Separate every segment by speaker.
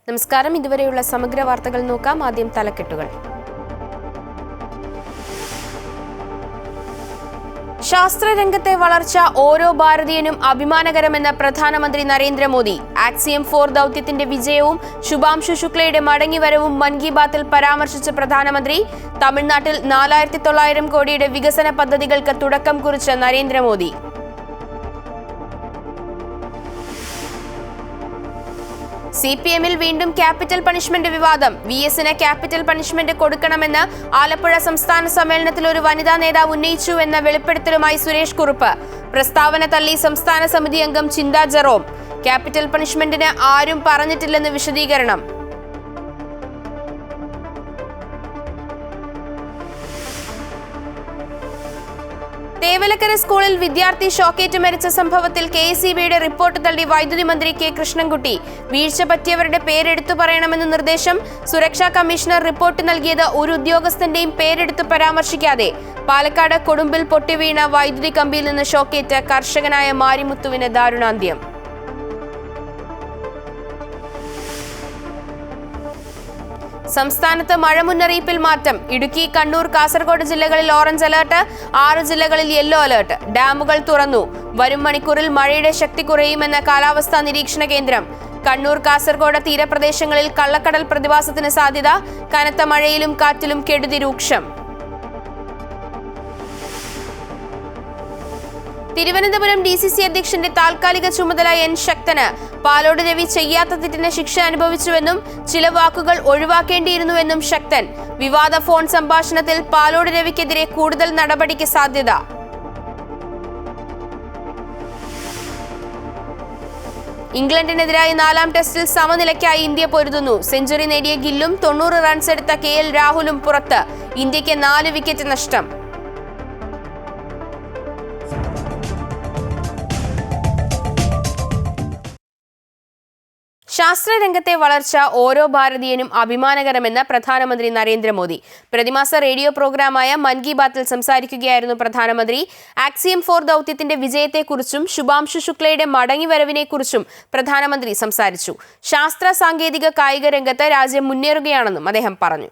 Speaker 1: നമസ്കാരം. ഇതുവരെയുള്ള സമഗ്ര വാർത്തകൾ നോക്കാം. ആദ്യം തലക്കെട്ടുകൾ. ശാസ്ത്രരംഗത്തെ വളർച്ച ഓരോ ഭാരതീയനും അഭിമാനകരമെന്ന് പ്രധാനമന്ത്രി നരേന്ദ്രമോദി. ആക്സിയം 4 ദൗത്യത്തിന്റെ വിജയവും ശുഭാംശു ശുക്ലയുടെ മടങ്ങിവരവും മൻ കി ബാത്തിൽ പരാമർശിച്ച പ്രധാനമന്ത്രി. തമിഴ്നാട്ടിൽ 4900 കോടിയുടെ വികസന പദ്ധതികൾക്ക് തുടക്കം കുറിച്ച നരേന്ദ്രമോദി. CPM-ൽ വീണ്ടും ക്യാപിറ്റൽ പണിഷ്മെന്റ് വിവാദം. VS-ന് ക്യാപിറ്റൽ പണിഷ്മെന്റ് കൊടുക്കണമെന്ന് ആലപ്പുഴ സംസ്ഥാന സമ്മേളനത്തിൽ ഒരു വനിതാ നേതാവ് ഉന്നയിച്ചുവെന്ന വെളിപ്പെടുത്തലുമായി സുരേഷ് കുറുപ്പ്. പ്രസ്താവന തള്ളി സംസ്ഥാന സമിതി അംഗം ചിന്താ ജെറോം. ക്യാപിറ്റൽ പണിഷ്മെന്റിന് ആരും പറഞ്ഞിട്ടില്ലെന്ന് വിശദീകരണം. തേവലക്കര സ്കൂളിൽ വിദ്യാർത്ഥി ഷോക്കേറ്റ് മരിച്ച സംഭവത്തിൽ KSEBയുടെ റിപ്പോർട്ട് തള്ളി വൈദ്യുതി മന്ത്രി K. കൃഷ്ണൻകുട്ടി. വീഴ്ച പറ്റിയവരുടെ പേരെടുത്തു പറയണമെന്ന് നിർദ്ദേശം. സുരക്ഷാ കമ്മീഷണർ റിപ്പോർട്ട് നൽകിയത് ഒരു ഉദ്യോഗസ്ഥന്റെയും പേരെടുത്ത് പരാമർശിക്കാതെ. പാലക്കാട് കൊടുമ്പിൽ പൊട്ടിവീണ വൈദ്യുതി കമ്പിയിൽ നിന്ന് ഷോക്കേറ്റ് കർഷകനായ മാരിമുത്തുവിന് ദാരുണാന്ത്യം. സംസ്ഥാനത്ത് മഴ മുന്നറിയിപ്പിൽ മാറ്റം. ഇടുക്കി, കണ്ണൂർ, കാസർഗോഡ് ജില്ലകളിൽ ഓറഞ്ച് അലർട്ട്. 6 ജില്ലകളിൽ യെല്ലോ അലർട്ട്. ഡാമുകൾ തുറന്നു. വരും മണിക്കൂറിൽ മഴയുടെ ശക്തി കുറയുമെന്ന് കാലാവസ്ഥാ നിരീക്ഷണ കേന്ദ്രം. കണ്ണൂർ, കാസർഗോഡ് തീരപ്രദേശങ്ങളിൽ കള്ളക്കടൽ പ്രതിഭാസത്തിന് സാധ്യത. കനത്ത മഴയിലും കാറ്റിലും കെടുതി രൂക്ഷം. തിരുവനന്തപുരം DCC അധ്യക്ഷന്റെ താൽക്കാലിക ചുമതല N. ശക്തന്. പാലോട് രവി ചെയ്യാത്ത തെറ്റിന് ശിക്ഷ അനുഭവിച്ചുവെന്നും ചില വാക്കുകൾ ഒഴിവാക്കേണ്ടിയിരുന്നുവെന്നും ശക്തൻ. വിവാദ ഫോൺ സംഭാഷണത്തിൽ പാലോട് രവിക്കെതിരെ കൂടുതൽ നടപടിക്ക് സാധ്യത. ഇംഗ്ലണ്ടിനെതിരായ 4ാം ടെസ്റ്റിൽ സമനിലയ്ക്കായി ഇന്ത്യ പൊരുതുന്നു. സെഞ്ചുറി നേടിയ ഗില്ലും 90 റൺസ് എടുത്ത KL രാഹുലും പുറത്ത്. ഇന്ത്യക്ക് 4 വിക്കറ്റ് നഷ്ടം. ശാസ്ത്രരംഗത്തെ വളർച്ച ഓരോ ഭാരതീയനും അഭിമാനകരമെന്ന് പ്രധാനമന്ത്രി നരേന്ദ്രമോദി. പ്രതിമാസ റേഡിയോ പ്രോഗ്രാമായ മൻ കി ബാത്തിൽ സംസാരിക്കുകയായിരുന്നു പ്രധാനമന്ത്രി. ആക്സിയം 4 ദൗത്യത്തിന്റെ വിജയത്തെക്കുറിച്ചും ശുഭാംശു ശുക്ലയുടെ മടങ്ങിവരവിനെക്കുറിച്ചും പ്രധാനമന്ത്രി സംസാരിച്ചു. ശാസ്ത്ര, സാങ്കേതിക, കായിക രംഗത്ത് രാജ്യം മുന്നേറുകയാണെന്നും അദ്ദേഹം പറഞ്ഞു.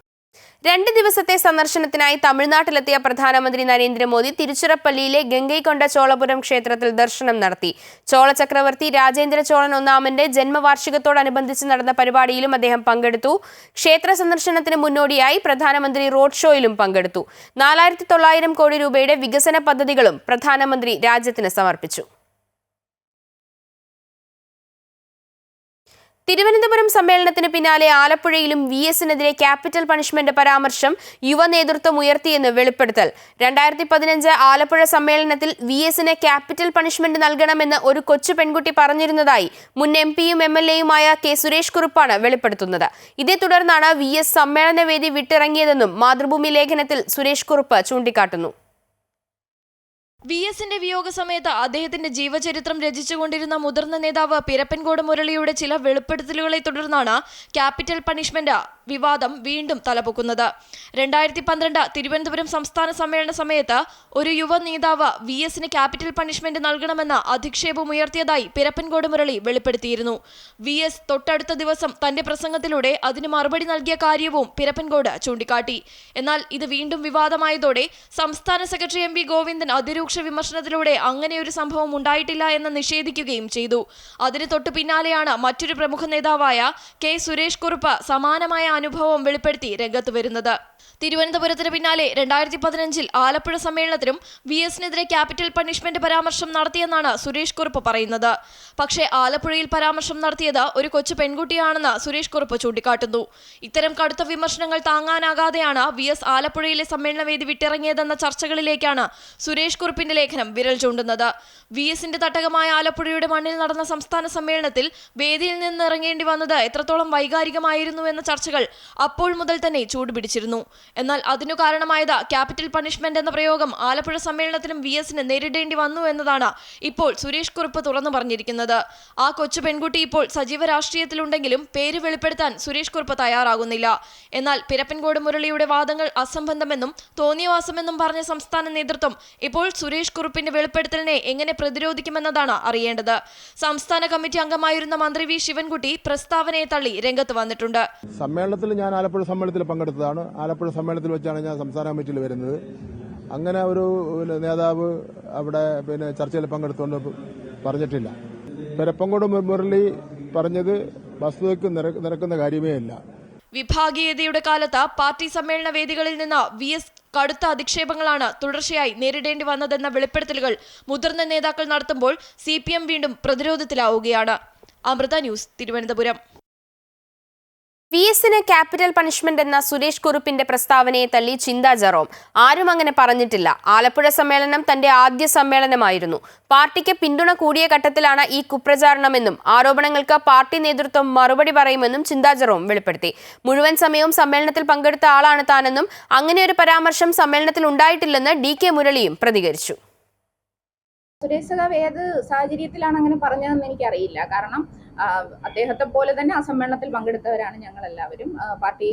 Speaker 1: 2 ദിവസത്തെ സന്ദർശനത്തിനായി തമിഴ്നാട്ടിലെത്തിയ പ്രധാനമന്ത്രി നരേന്ദ്രമോദി തിരുച്ചിറപ്പള്ളിയിലെ ഗംഗൈകൊണ്ട ചോളപുരം ക്ഷേത്രത്തിൽ ദർശനം നടത്തി. ചോള ചക്രവർത്തി രാജേന്ദ്ര ചോളൻ 1-ാമന്റെ ജന്മവാർഷികത്തോടനുബന്ധിച്ച് നടന്ന പരിപാടിയിലും അദ്ദേഹം പങ്കെടുത്തു. ക്ഷേത്ര സന്ദർശനത്തിന് മുന്നോടിയായി പ്രധാനമന്ത്രി റോഡ് ഷോയിലും പങ്കെടുത്തു. 4900 കോടി രൂപയുടെ വികസന പദ്ധതികളും പ്രധാനമന്ത്രി രാജ്യത്തിന് സമർപ്പിച്ചു. തിരുവനന്തപുരം സമ്മേളനത്തിന് പിന്നാലെ ആലപ്പുഴയിലും VS-നെതിരെ ക്യാപിറ്റൽ പണിഷ്മെന്റ് പരാമർശം യുവ നേതൃത്വം ഉയർത്തിയെന്ന് വെളിപ്പെടുത്തൽ. 2015 ആലപ്പുഴ സമ്മേളനത്തിൽ VS-ന് ക്യാപിറ്റൽ പണിഷ്മെന്റ് നൽകണമെന്ന് ഒരു കൊച്ചു പെൺകുട്ടി പറഞ്ഞിരുന്നതായി മുൻ MP-യും MLA-യുമായ K. സുരേഷ് കുറുപ്പാണ് വെളിപ്പെടുത്തുന്നത്. ഇതേ തുടർന്നാണ് VS സമ്മേളനവേദി വിട്ടിറങ്ങിയതെന്നും മാതൃഭൂമി ലേഖനത്തിൽ സുരേഷ് കുറുപ്പ് ചൂണ്ടിക്കാട്ടുന്നു.
Speaker 2: VS-ന്റെ വിയോഗ സമയത്ത് അദ്ദേഹത്തിന്റെ ജീവചരിത്രം രചിച്ചുകൊണ്ടിരുന്ന മുതിർന്ന നേതാവ് പിരപ്പൻകോട് മുരളിയുടെ ചില വെളിപ്പെടുത്തലുകളെ തുടർന്നാണ് ക്യാപിറ്റൽ പണിഷ്മെന്റ് വിവാദം വീണ്ടും തലപൊക്കുന്നത്. 2012 തിരുവനന്തപുരം സംസ്ഥാന സമ്മേളന സമയത്ത് ഒരു യുവ നേതാവ് VS-ന് ക്യാപിറ്റൽ പണിഷ്മെന്റ് നൽകണമെന്ന് അധിക്ഷേപമുയർത്തിയതായി പിരപ്പൻകോട് മുരളി വെളിപ്പെടുത്തിയിരുന്നു. VS തൊട്ടടുത്ത ദിവസം തന്റെ പ്രസംഗത്തിലൂടെ അതിന് മറുപടി നൽകിയ കാര്യവും പിരപ്പൻകോട് ചൂണ്ടിക്കാട്ടി. എന്നാൽ ഇത് വീണ്ടും വിവാദമായതോടെ സംസ്ഥാന സെക്രട്ടറി MP ഗോവിന്ദൻ അതിരൂക്ഷ വിമർശനത്തിലൂടെ അങ്ങനെയൊരു സംഭവം ഉണ്ടായിട്ടില്ല എന്ന് നിഷേധിക്കുകയും ചെയ്തു. അതിന് തൊട്ടു പിന്നാലെയാണ് മറ്റൊരു പ്രമുഖ നേതാവായ K. സുരേഷ് കുറുപ്പ് സമാനമായ അനുഭവം വെളിപ്പെടുത്തി രംഗത്ത് വരുന്നത്. തിരുവനന്തപുരത്തിന് പിന്നാലെ 2015 ആലപ്പുഴ സമ്മേളനത്തിലും VS-നെതിരെ ക്യാപിറ്റൽ പണിഷ്മെന്റ് പരാമർശം നടത്തിയെന്നാണ് സുരേഷ് കുറുപ്പ് പറയുന്നത്. പക്ഷേ ആലപ്പുഴയിൽ പരാമർശം നടത്തിയത് ഒരു കൊച്ചു പെൺകുട്ടിയാണെന്ന് സുരേഷ് കുറുപ്പ് ചൂണ്ടിക്കാട്ടുന്നു. ഇത്തരം കടുത്ത വിമർശനങ്ങൾ താങ്ങാനാകാതെയാണ് VS ആലപ്പുഴയിലെ സമ്മേളനവേദി വിട്ടിറങ്ങിയതെന്ന ചർച്ചകളിലേക്കാണ് സുരേഷ് കുറുപ്പിന്റെ ലേഖനം വിരൽ ചൂണ്ടുന്നത്. VS-ന്റെ തട്ടകമായ ആലപ്പുഴയുടെ മണ്ണിൽ നടന്ന സംസ്ഥാന സമ്മേളനത്തിൽ വേദിയിൽ നിന്ന് ഇറങ്ങേണ്ടി വന്നത് എത്രത്തോളം വൈകാരികമായിരുന്നു എന്ന ചർച്ചകൾ അപ്പോൾ മുതൽ തന്നെ ചൂടുപിടിച്ചിരുന്നു. എന്നാൽ അതിനു കാരണമായത് ക്യാപിറ്റൽ പണിഷ്മെന്റ് എന്ന പ്രയോഗം ആലപ്പുഴ സമ്മേളനത്തിലും VSന് നേരിടേണ്ടി വന്നു എന്നതാണ് ഇപ്പോൾ സുരേഷ് കുറുപ്പ് തുറന്നു പറഞ്ഞിരിക്കുന്നത്. ആ കൊച്ചു പെൺകുട്ടി ഇപ്പോൾ സജീവ രാഷ്ട്രീയത്തിലുണ്ടെങ്കിലും പേര് വെളിപ്പെടുത്താൻ സുരേഷ് കുറുപ്പ് തയ്യാറാകുന്നില്ല. എന്നാൽ പിരപ്പൻകോട് മുരളിയുടെ വാദങ്ങൾ അസംബന്ധമെന്നും തോന്നിയവാസമെന്നും പറഞ്ഞ സംസ്ഥാന നേതൃത്വം ഇപ്പോൾ സുരേഷ് കുറുപ്പിന്റെ വെളിപ്പെടുത്തലിനെ എങ്ങനെ പ്രതിരോധിക്കുമെന്നതാണ് അറിയേണ്ടത്. സംസ്ഥാന കമ്മിറ്റി അംഗമായിരുന്ന മന്ത്രി വി ശിവൻകുട്ടി പ്രസ്താവനയെ തള്ളി രംഗത്ത് വന്നിട്ടുണ്ട്.
Speaker 3: സമ്മേളനത്തിൽ ഞാൻ ആലപ്പുഴ സമ്മേളനത്തിൽ പങ്കെടുത്തതാണ്. ആലപ്പുഴ സമ്മേളനത്തിൽ വെച്ചാണ് ഞാൻ സംസ്ഥാന കമ്മിറ്റിയിൽ വരുന്നത്. അങ്ങനെ ഒരു നേതാവ് അവിടെ ചർച്ചയിൽ പങ്കെടുത്തുകൊണ്ട് പറഞ്ഞിട്ടില്ല. പിരപ്പൻകോട് മുരളി പറഞ്ഞത് വസ്തുതയ്ക്ക് നിരക്കുന്ന കാര്യമേ അല്ല.
Speaker 2: വിഭാഗീയതയുടെ കാലത്ത് പാർട്ടി സമ്മേളന വേദികളിൽ നിന്ന് VS കടുത്ത അധിക്ഷേപങ്ങളാണ് തുടർച്ചയായി നേരിടേണ്ടി വന്നതെന്ന വെളിപ്പെടുത്തലുകൾ മുതിർന്ന നേതാക്കൾ നടത്തുമ്പോൾ CPM വീണ്ടും പ്രതിരോധത്തിലാവുകയാണ്. അമൃത ന്യൂസ്, തിരുവനന്തപുരം.
Speaker 1: VSന് ക്യാപിറ്റൽ പണിഷ്മെന്റ് എന്ന സുരേഷ് കുറുപ്പിന്റെ പ്രസ്താവനയെ തള്ളി ചിന്താ ജെറോം. ആരും അങ്ങനെ പറഞ്ഞിട്ടില്ല. ആലപ്പുഴ സമ്മേളനം തന്റെ ആദ്യ സമ്മേളനമായിരുന്നു. പാർട്ടിക്ക് പിന്തുണ കൂടിയ ഘട്ടത്തിലാണ് ഈ കുപ്രചാരണമെന്നും ആരോപണങ്ങൾക്ക് പാർട്ടി നേതൃത്വം മറുപടി പറയുമെന്നും ചിന്താ ജെറോം വെളിപ്പെടുത്തി. മുഴുവൻ സമയവും സമ്മേളനത്തിൽ പങ്കെടുത്ത ആളാണ് താനെന്നും അങ്ങനെയൊരു പരാമർശം സമ്മേളനത്തിൽ ഉണ്ടായിട്ടില്ലെന്ന് DK മുരളിയും പ്രതികരിച്ചു.
Speaker 4: സുരേഷ് സഖാവ് ഏത് സാഹചര്യത്തിലാണ് അങ്ങനെ പറഞ്ഞതെന്ന് എനിക്കറിയില്ല. കാരണം അദ്ദേഹത്തെ പോലെ തന്നെ ആ സമ്മേളനത്തിൽ പങ്കെടുത്തവരാണ് ഞങ്ങളെല്ലാവരും. പാർട്ടി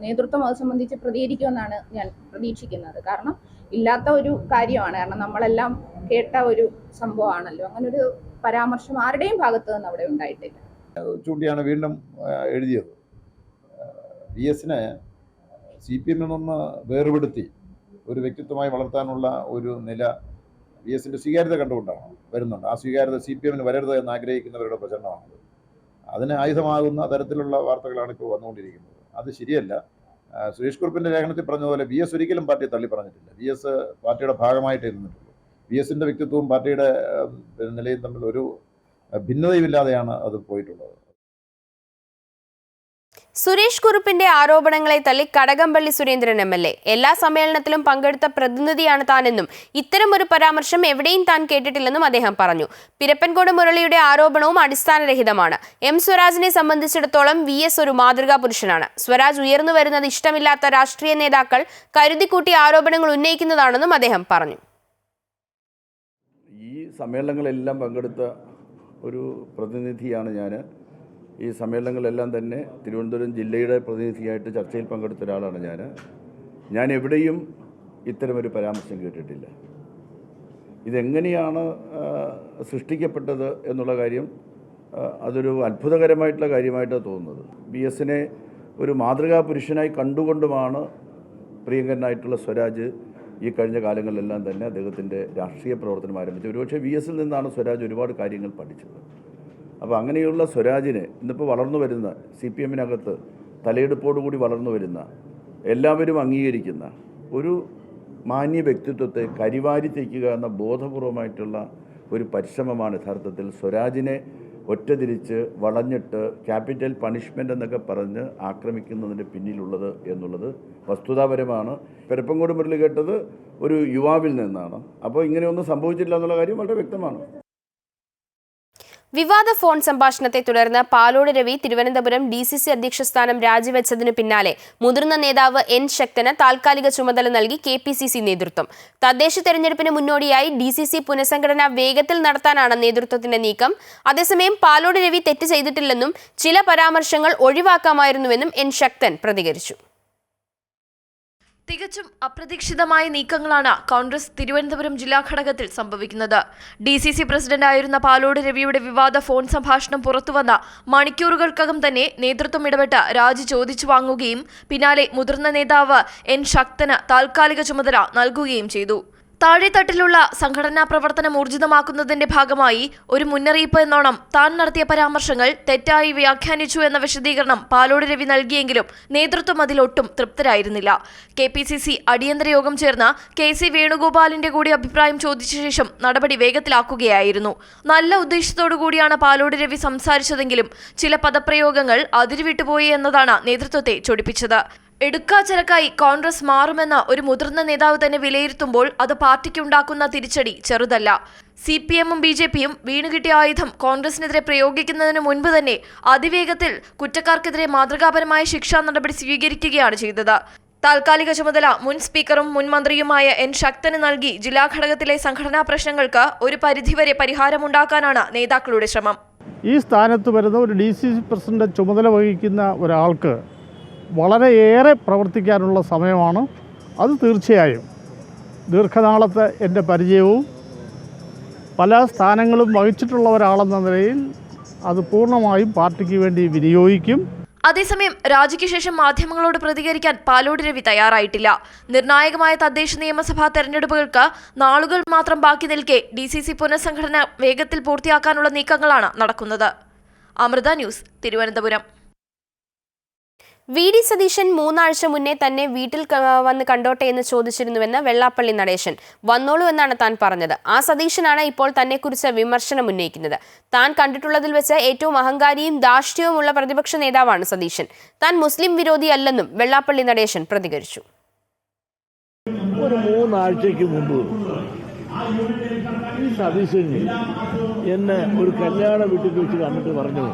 Speaker 4: നേതൃത്വം അത് സംബന്ധിച്ച് പ്രതികരിക്കുമെന്നാണ് ഞാൻ പ്രതീക്ഷിക്കുന്നത്. കാരണം ഇല്ലാത്ത ഒരു കാര്യമാണ്. കാരണം നമ്മളെല്ലാം കേട്ട ഒരു സംഭവമാണല്ലോ. അങ്ങനൊരു പരാമർശം ആരുടെയും ഭാഗത്ത് നിന്ന് അവിടെ ഉണ്ടായിട്ടില്ല.
Speaker 5: ചൂണ്ടിയാണ് വീണ്ടും എഴുതിയത്. VSനെ CPM നിന്ന് വേർപെടുത്തി ഒരു വ്യക്തിത്വമായി വളർത്താനുള്ള ഒരു നില VSന്റെ സ്വീകാര്യത കണ്ടുകൊണ്ടാണ് വരുന്നുണ്ട്. ആ സ്വീകാര്യത CPMന് വരരുത് എന്ന് ആഗ്രഹിക്കുന്നവരുടെ പ്രചരണമാണത്. അതിന് ആയുധമാകുന്ന തരത്തിലുള്ള വാർത്തകളാണ് ഇപ്പോൾ വന്നുകൊണ്ടിരിക്കുന്നത്. അത് ശരിയല്ല. സുരേഷ് കുറുപ്പിന്റെ ലേഖനത്തിൽ പറഞ്ഞതുപോലെ VS ഒരിക്കലും പാർട്ടിയെ തള്ളി പറഞ്ഞിട്ടില്ല. VS പാർട്ടിയുടെ ഭാഗമായിട്ടേ നിന്നിട്ടുള്ളൂ. VSന്റെ വ്യക്തിത്വവും പാർട്ടിയുടെ നിലയും തമ്മിൽ ഒരു ഭിന്നതയുമില്ലാതെയാണ് അത് പോയിട്ടുള്ളത്.
Speaker 1: സുരേഷ് കുറുപ്പിന്റെ ആരോപണങ്ങളെ തള്ളി കടകംപള്ളി സുരേന്ദ്രൻ MLA. എല്ലാ സമ്മേളനത്തിലും പങ്കെടുത്ത പ്രതിനിധിയാണ് താനെന്നും ഇത്തരമൊരു പരാമർശം എവിടെയും താൻ കേട്ടിട്ടില്ലെന്നും അദ്ദേഹം പറഞ്ഞു. പിരപ്പൻകോട് മുരളിയുടെ ആരോപണവും അടിസ്ഥാനരഹിതമാണ്. സ്വരാജിനെ സംബന്ധിച്ചിടത്തോളം VS ഒരു മാതൃകാ പുരുഷനാണ്. സ്വരാജ് ഉയർന്നു വരുന്നത് ഇഷ്ടമില്ലാത്ത രാഷ്ട്രീയ നേതാക്കൾ കരുതിക്കൂട്ടി ആരോപണങ്ങൾ ഉന്നയിക്കുന്നതാണെന്നും അദ്ദേഹം പറഞ്ഞു.
Speaker 6: ഈ സമ്മേളനങ്ങളെല്ലാം പങ്കെടുത്ത ഒരു പ്രതിനിധിയാണ് ഞാൻ. ഈ സമ്മേളനങ്ങളെല്ലാം തന്നെ തിരുവനന്തപുരം ജില്ലയുടെ പ്രതിനിധിയായിട്ട് ചർച്ചയിൽ പങ്കെടുത്ത ഒരാളാണ് ഞാൻ എവിടെയും ഇത്തരമൊരു പരാമർശം കേട്ടിട്ടില്ല. ഇതെങ്ങനെയാണ് സൃഷ്ടിക്കപ്പെട്ടത് എന്നുള്ള കാര്യം അതൊരു അത്ഭുതകരമായിട്ടുള്ള കാര്യമായിട്ടാണ് തോന്നുന്നത്. VSനെ ഒരു മാതൃകാ പുരുഷനായി കണ്ടുകൊണ്ടുമാണ് പ്രിയങ്കരനായിട്ടുള്ള സ്വരാജ് ഈ കഴിഞ്ഞ കാലങ്ങളിലെല്ലാം തന്നെ അദ്ദേഹത്തിൻ്റെ രാഷ്ട്രീയ പ്രവർത്തനം ആരംഭിച്ചത്. ഒരുപക്ഷെ VSൽ നിന്നാണ് സ്വരാജ് ഒരുപാട് കാര്യങ്ങൾ പഠിച്ചത്. അപ്പോൾ അങ്ങനെയുള്ള സ്വരാജിനെ ഇന്നിപ്പോൾ വളർന്നു വരുന്ന CPMനകത്ത് തലയെടുപ്പോടുകൂടി വളർന്നു വരുന്ന എല്ലാവരും അംഗീകരിക്കുന്ന ഒരു മാന്യ വ്യക്തിത്വത്തെ കരിവാരി തേക്കുക എന്ന ബോധപൂർവമായിട്ടുള്ള ഒരു പരിശ്രമമാണ് യഥാർത്ഥത്തിൽ സ്വരാജിനെ ഒറ്റതിരിച്ച് വളഞ്ഞിട്ട് ക്യാപിറ്റൽ പണിഷ്മെൻ്റ് എന്നൊക്കെ പറഞ്ഞ് ആക്രമിക്കുന്നതിൻ്റെ പിന്നിലുള്ളത് എന്നുള്ളത് വസ്തുതാപരമാണ്. പിരപ്പൻകോട് മുരളി കേട്ടത് ഒരു യുവാവിൽ നിന്നാണ്. അപ്പോൾ ഇങ്ങനെയൊന്നും സംഭവിച്ചില്ല എന്നുള്ള കാര്യം വളരെ വ്യക്തമാണ്.
Speaker 1: വിവാദ ഫോൺ സംഭാഷണത്തെ തുടർന്ന് പാലോട് രവി തിരുവനന്തപുരം DCC അധ്യക്ഷ സ്ഥാനം രാജിവെച്ചതിനു പിന്നാലെ മുതിർന്ന നേതാവ് N ശക്തന് താൽക്കാലിക ചുമതല നൽകി KPCC നേതൃത്വം. തദ്ദേശ തെരഞ്ഞെടുപ്പിന് മുന്നോടിയായി DCC പുനഃസംഘടന വേഗത്തിൽ നടത്താനാണ് നേതൃത്വത്തിന്റെ നീക്കം. അതേസമയം പാലോട് രവി തെറ്റ് ചെയ്തിട്ടില്ലെന്നും ചില പരാമർശങ്ങൾ ഒഴിവാക്കാമായിരുന്നുവെന്നും N ശക്തൻ പ്രതികരിച്ചു.
Speaker 2: തികച്ചും അപ്രതീക്ഷിതമായ നീക്കങ്ങളാണ് കോൺഗ്രസ് തിരുവനന്തപുരം ജില്ലാ ഘടകത്തിൽ സംഭവിക്കുന്നത്. DCC പ്രസിഡന്റായിരുന്ന പാലോട് രവിയുടെ വിവാദ ഫോൺ സംഭാഷണം പുറത്തുവന്ന മണിക്കൂറുകൾക്കകം തന്നെ നേതൃത്വം ഇടപെട്ട് രാജി ചോദിച്ചു വാങ്ങുകയും പിന്നാലെ മുതിർന്ന നേതാവ് N ശക്തന് താൽക്കാലിക ചുമതല നൽകുകയും ചെയ്തു. താഴെത്തട്ടിലുള്ള സംഘടനാ പ്രവർത്തനം ഊർജിതമാക്കുന്നതിന്റെ ഭാഗമായി ഒരു മുന്നറിയിപ്പ് എന്നോണം താൻ നടത്തിയ പരാമർശങ്ങൾ തെറ്റായി വ്യാഖ്യാനിച്ചു എന്ന വിശദീകരണം പാലോട് രവി നൽകിയെങ്കിലും നേതൃത്വം അതിലൊട്ടും തൃപ്തരായിരുന്നില്ല. KPCC അടിയന്തര യോഗം ചേർന്ന് KC വേണുഗോപാലിന്റെ കൂടി അഭിപ്രായം ചോദിച്ച ശേഷം നടപടി വേഗത്തിലാക്കുകയായിരുന്നു. നല്ല ഉദ്ദേശത്തോടു കൂടിയാണ് പാലോട് രവി സംസാരിച്ചതെങ്കിലും ചില പദപ്രയോഗങ്ങൾ അതിരുവിട്ടുപോയി എന്നതാണ് നേതൃത്വത്തെ ചൊടിപ്പിച്ചത്. എടുക്കാച്ചരക്കായി കോൺഗ്രസ് മാറുമെന്ന് ഒരു മുതിർന്ന നേതാവ് തന്നെ വിലയിരുത്തുമ്പോൾ അത് പാർട്ടിക്കുണ്ടാക്കുന്ന തിരിച്ചടി ചെറുതല്ല. CPM-ഉം BJP-യും വീണുകിട്ടിയ ആയുധം കോൺഗ്രസിനെതിരെ പ്രയോഗിക്കുന്നതിന് മുൻപ് തന്നെ അതിവേഗത്തിൽ കുറ്റക്കാർക്കെതിരെ മാതൃകാപരമായ ശിക്ഷാ നടപടി സ്വീകരിക്കുകയാണ് ചെയ്തത്. താൽക്കാലിക ചുമതല മുൻ സ്പീക്കറും മുൻ മന്ത്രിയുമായ N. ശക്തന് നൽകി ജില്ലാ ഘടകത്തിലെ സംഘടനാ പ്രശ്നങ്ങൾക്ക് ഒരു പരിധിവരെ പരിഹാരമുണ്ടാക്കാനാണ് നേതാക്കളുടെ ശ്രമം.
Speaker 7: ഈ സ്ഥാനത്ത് വരുന്ന ഒരു DCC പ്രസിഡന്റ് ചുമതല വഹിക്കുന്ന ഒരാൾക്ക് വളരെയേറെ പ്രവർത്തിക്കാനുള്ള സമയമാണ്. അത് തീർച്ചയായും ദീർഘനാളത്തെ എൻ്റെ പരിചയവും പല സ്ഥാനങ്ങളും വഹിച്ചിട്ടുള്ള ഒരാളെന്ന നിലയിൽ അത് പൂർണ്ണമായും പാർട്ടിക്ക് വേണ്ടി വിനിയോഗിക്കും.
Speaker 2: അതേസമയം രാജിക്ക് ശേഷം മാധ്യമങ്ങളോട് പ്രതികരിക്കാൻ പാലോട് രവി തയ്യാറായിട്ടില്ല. നിർണായകമായ തദ്ദേശ നിയമസഭാ തെരഞ്ഞെടുപ്പുകൾക്ക് നാളുകൾ മാത്രം ബാക്കി നിൽക്കെ DCC പുനഃസംഘടന വേഗത്തിൽ പൂർത്തിയാക്കാനുള്ള നീക്കങ്ങളാണ് നടക്കുന്നത്. അമൃത ന്യൂസ്, തിരുവനന്തപുരം.
Speaker 1: VD സതീശൻ 3 ആഴ്ച മുന്നേ തന്നെ വീട്ടിൽ വന്ന് കണ്ടോട്ടെ എന്ന് ചോദിച്ചിരുന്നുവെന്ന് വെള്ളാപ്പള്ളി നടേശൻ. വന്നോളൂ എന്നാണ് താൻ പറഞ്ഞത്. ആ സതീശനാണ് ഇപ്പോൾ തന്നെക്കുറിച്ച് വിമർശനം ഉന്നയിക്കുന്നത്. താൻ കണ്ടിട്ടുള്ളതിൽ വെച്ച് ഏറ്റവും അഹങ്കാരിയും ധാർഷ്ട്യവുമുള്ള പ്രതിപക്ഷ നേതാവാണ് സതീശൻ. താൻ മുസ്ലിം വിരോധിയല്ലെന്നും വെള്ളാപ്പള്ളി നടേശൻ പ്രതികരിച്ചു.
Speaker 7: ഒരു 3 ആഴ്ചയ്ക്ക് മുമ്പ് ഈ സതീശന് എന്നെ ഒരു കല്യാണ വീട്ടിൽ വെച്ച് കണ്ടിട്ട് പറഞ്ഞു,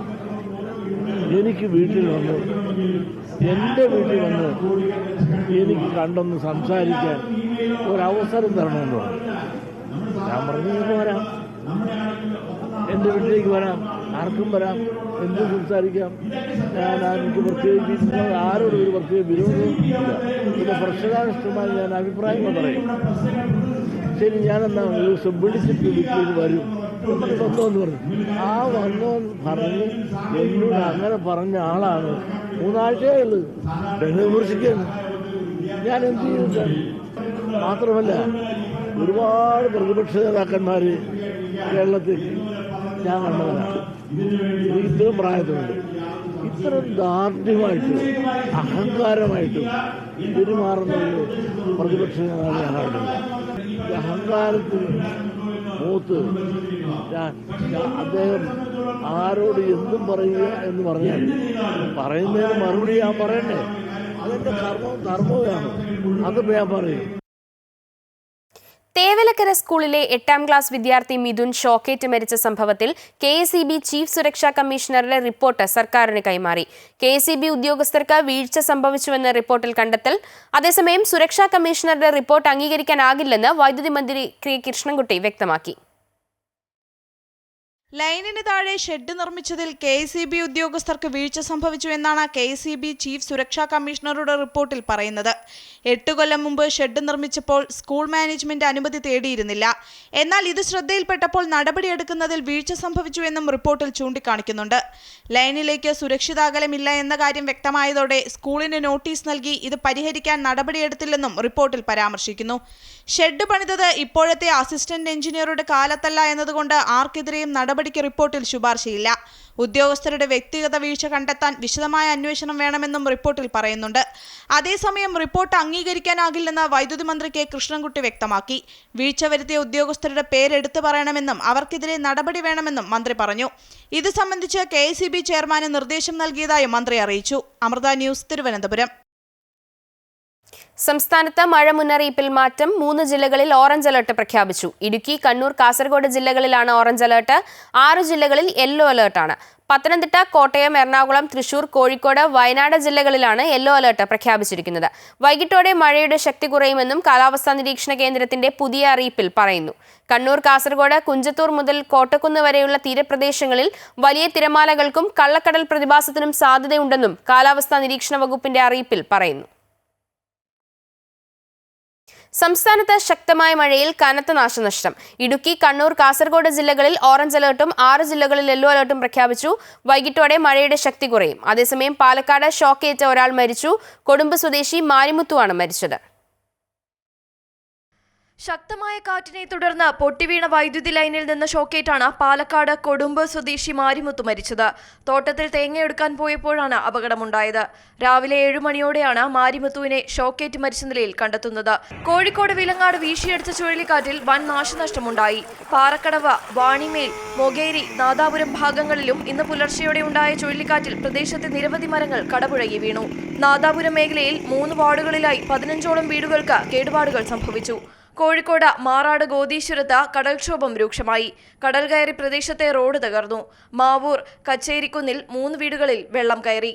Speaker 7: എനിക്ക് വീട്ടിൽ വന്ന് എൻ്റെ വീട്ടിൽ വന്ന് എനിക്ക് കണ്ടൊന്ന് സംസാരിക്കാൻ ഒരവസരം തരണമെന്ന് പറഞ്ഞു. ഞാൻ പറഞ്ഞു, നിങ്ങൾക്ക് വരാം, എൻ്റെ വീട്ടിലേക്ക് വരാം, ആർക്കും വരാം, എന്ത് സംസാരിക്കാം. എനിക്ക് പ്രത്യേകിച്ച് ആരോടും ഒരു പ്രത്യേക വിരോധവും ഇല്ല. പിന്നെ പ്രശ്നകാഷ്ടമായി ഞാൻ അഭിപ്രായങ്ങൾ പറയും. ശരി, ഞാനെന്നാ ഒരു ദിവസം വിളിച്ചിട്ട് വീട്ടിലേക്ക് വരും വന്നോന്ന് പറഞ്ഞു. ആ വന്നോന്ന് പറഞ്ഞ് എന്നോട് അങ്ങനെ പറഞ്ഞ ആളാണ് 3 ആഴ്ചയേ ഉള്ളൂ എന്നെ വിമർശിക്കുന്നു. ഞാൻ എന്ത് ചെയ്തിട്ടാണ്? മാത്രമല്ല, ഒരുപാട് പ്രതിപക്ഷ നേതാക്കന്മാർ കേരളത്തിൽ ഞാൻ കണ്ടവരാണ്. ഇത്രയും പ്രായത്തിലുണ്ട്. ഇത്രയും ദാർഢ്യമായിട്ടും അഹങ്കാരമായിട്ടും പെരുമാറുന്ന ഒരു പ്രതിപക്ഷ നേതാവ് ഞാൻ കണ്ടില്ല. അഹങ്കാരത്തിൽ മൂത്ത് അദ്ദേഹം ആരോട് എന്തും പറയുക എന്ന് പറഞ്ഞാൽ പറയുന്നതിന് മറുപടി ഞാൻ പറയണ്ടേ? അതെൻ്റെ ധർമ്മമാണ്. അതിപ്പോൾ ഞാൻ പറയും.
Speaker 1: തേവലക്കര സ്കൂളിലെ 8ാം ക്ലാസ് വിദ്യാർത്ഥി മിഥുൻ ഷോക്കേറ്റ് മരിച്ച സംഭവത്തിൽ KSEB ചീഫ് സുരക്ഷാ കമ്മീഷണറുടെ റിപ്പോർട്ട് സർക്കാരിന് കൈമാറി. KSEB ഉദ്യോഗസ്ഥർക്ക് വീഴ്ച സംഭവിച്ചുവെന്ന് റിപ്പോർട്ടിൽ കണ്ടെത്തൽ. അതേസമയം സുരക്ഷാ കമ്മീഷണറുടെ റിപ്പോർട്ട് അംഗീകരിക്കാനാകില്ലെന്ന് വൈദ്യുതി മന്ത്രി K. കൃഷ്ണൻകുട്ടി വ്യക്തമാക്കി.
Speaker 8: ലൈനിന് താഴെ ഷെഡ് നിർമ്മിച്ചതിൽ KSEB ഉദ്യോഗസ്ഥർക്ക് വീഴ്ച സംഭവിച്ചു എന്നാണ് KSEB ചീഫ് സുരക്ഷാ കമ്മീഷണറുടെ റിപ്പോർട്ടിൽ പറയുന്നത്. 8 കൊല്ലം മുമ്പ് ഷെഡ് നിർമ്മിച്ചപ്പോൾ സ്കൂൾ മാനേജ്മെന്റ് അനുമതി തേടിയിരുന്നില്ല. എന്നാൽ ഇത് ശ്രദ്ധയിൽപ്പെട്ടപ്പോൾ നടപടിയെടുക്കുന്നതിൽ വീഴ്ച സംഭവിച്ചു എന്നും റിപ്പോർട്ടിൽ ചൂണ്ടിക്കാണിക്കുന്നുണ്ട്. ലൈനിലേക്ക് സുരക്ഷിതാകലമില്ല എന്ന കാര്യം വ്യക്തമായതോടെ സ്കൂളിന് നോട്ടീസ് നൽകി ഇത് പരിഹരിക്കാൻ നടപടിയെടുത്തില്ലെന്നും റിപ്പോർട്ടിൽ പരാമർശിക്കുന്നു. ഷെഡ് പണിതത് ഇപ്പോഴത്തെ അസിസ്റ്റന്റ് എഞ്ചിനീയറുടെ കാലത്തല്ല എന്നതുകൊണ്ട് ആർക്കെതിരെയും നടപടിക്ക് റിപ്പോർട്ടിൽ ശുപാർശയില്ല. ഉദ്യോഗസ്ഥരുടെ വ്യക്തിഗത വീഴ്ച കണ്ടെത്താൻ വിശദമായ അന്വേഷണം വേണമെന്നും റിപ്പോർട്ടിൽ പറയുന്നുണ്ട്. അതേസമയം റിപ്പോർട്ട് അംഗീകരിക്കാനാകില്ലെന്ന് വൈദ്യുതി മന്ത്രി K. കൃഷ്ണൻകുട്ടി വ്യക്തമാക്കി. വീഴ്ച വരുത്തിയ ഉദ്യോഗസ്ഥരുടെ പേരെടുത്തു പറയണമെന്നും അവർക്കെതിരെ നടപടി വേണമെന്നും മന്ത്രി പറഞ്ഞു. ഇത് സംബന്ധിച്ച് KSEB ചെയർമാന് നിർദ്ദേശം നൽകിയതായും മന്ത്രി അറിയിച്ചു. അമൃത ന്യൂസ്, തിരുവനന്തപുരം.
Speaker 1: സംസ്ഥാനത്ത് മഴ മുന്നറിയിപ്പിൽ മാറ്റം. 3 ജില്ലകളിൽ ഓറഞ്ച് അലർട്ട് പ്രഖ്യാപിച്ചു. ഇടുക്കി, കണ്ണൂർ, കാസർഗോഡ് ജില്ലകളിലാണ് ഓറഞ്ച് അലർട്ട്. 6 ജില്ലകളിൽ യെല്ലോ അലർട്ടാണ്. പത്തനംതിട്ട, കോട്ടയം, എറണാകുളം, തൃശൂർ, കോഴിക്കോട്, വയനാട് ജില്ലകളിലാണ് യെല്ലോ അലർട്ട് പ്രഖ്യാപിച്ചിരിക്കുന്നത്. വൈകിട്ടോടെ മഴയുടെ ശക്തി കുറയുമെന്നും കാലാവസ്ഥാ നിരീക്ഷണ കേന്ദ്രത്തിന്റെ പുതിയ അറിയിപ്പിൽ പറയുന്നു. കണ്ണൂർ, കാസർഗോഡ്, കുഞ്ചത്തൂർ മുതൽ കോട്ടക്കുന്ന് വരെയുള്ള തീരപ്രദേശങ്ങളിൽ വലിയ തിരമാലകൾക്കും കള്ളക്കടൽ പ്രതിഭാസത്തിനും സാധ്യതയുണ്ടെന്നും കാലാവസ്ഥാ നിരീക്ഷണ വകുപ്പിന്റെ അറിയിപ്പിൽ പറയുന്നു. സംസ്ഥാനത്ത് ശക്തമായ മഴയിൽ കനത്ത നാശനഷ്ടം. ഇടുക്കി, കണ്ണൂർ, കാസർഗോഡ് ജില്ലകളിൽ ഓറഞ്ച് അലർട്ടും 6 ജില്ലകളിൽ യെല്ലോ അലർട്ടും പ്രഖ്യാപിച്ചു. വൈകിട്ടോടെ മഴയുടെ ശക്തി കുറയും. അതേസമയം പാലക്കാട് ഷോക്കേറ്റ ഒരാൾ മരിച്ചു. കൊടുമ്പ് സ്വദേശി മാരിമുത്തുവാണ് മരിച്ചത്.
Speaker 2: ശക്തമായ കാറ്റിനെ തുടർന്ന് പൊട്ടിവീണ വൈദ്യുതി ലൈനിൽ നിന്ന് ഷോക്കേറ്റാണ് പാലക്കാട് കൊടുമ്പ് സ്വദേശി മാരിമുത്തു മരിച്ചത്. തോട്ടത്തിൽ തേങ്ങയെടുക്കാൻ പോയപ്പോഴാണ് അപകടമുണ്ടായത്. രാവിലെ 7 മണിയോടെയാണ് മാരിമുത്തുവിനെ ഷോക്കേറ്റ് മരിച്ച നിലയിൽ കണ്ടെത്തുന്നത്. കോഴിക്കോട് വിലങ്ങാട് വീശിയടിച്ച ചുഴലിക്കാറ്റിൽ വൻ നാശനഷ്ടമുണ്ടായി. പാറക്കടവ്, വാണിമേൽ, മൊകേരി, നാദാപുരം ഭാഗങ്ങളിലും ഇന്ന് പുലർച്ചെയോടെ ഉണ്ടായ ചുഴലിക്കാറ്റിൽ പ്രദേശത്തെ നിരവധി മരങ്ങൾ കടപുഴകി വീണു. നാദാപുരം മേഖലയിൽ 3 വാർഡുകളിലായി 15ഓളം വീടുകൾക്ക് കേടുപാടുകൾ സംഭവിച്ചു. കോഴിക്കോട് മാറാട് ഗോദീശ്വരത്ത് കടൽക്ഷോഭം രൂക്ഷമായി. കടൽ കയറി പ്രദേശത്തെ റോഡ് തകർന്നു. മാവൂർ കച്ചേരിക്കുന്നിൽ 3 വീടുകളിൽ വെള്ളം കയറി.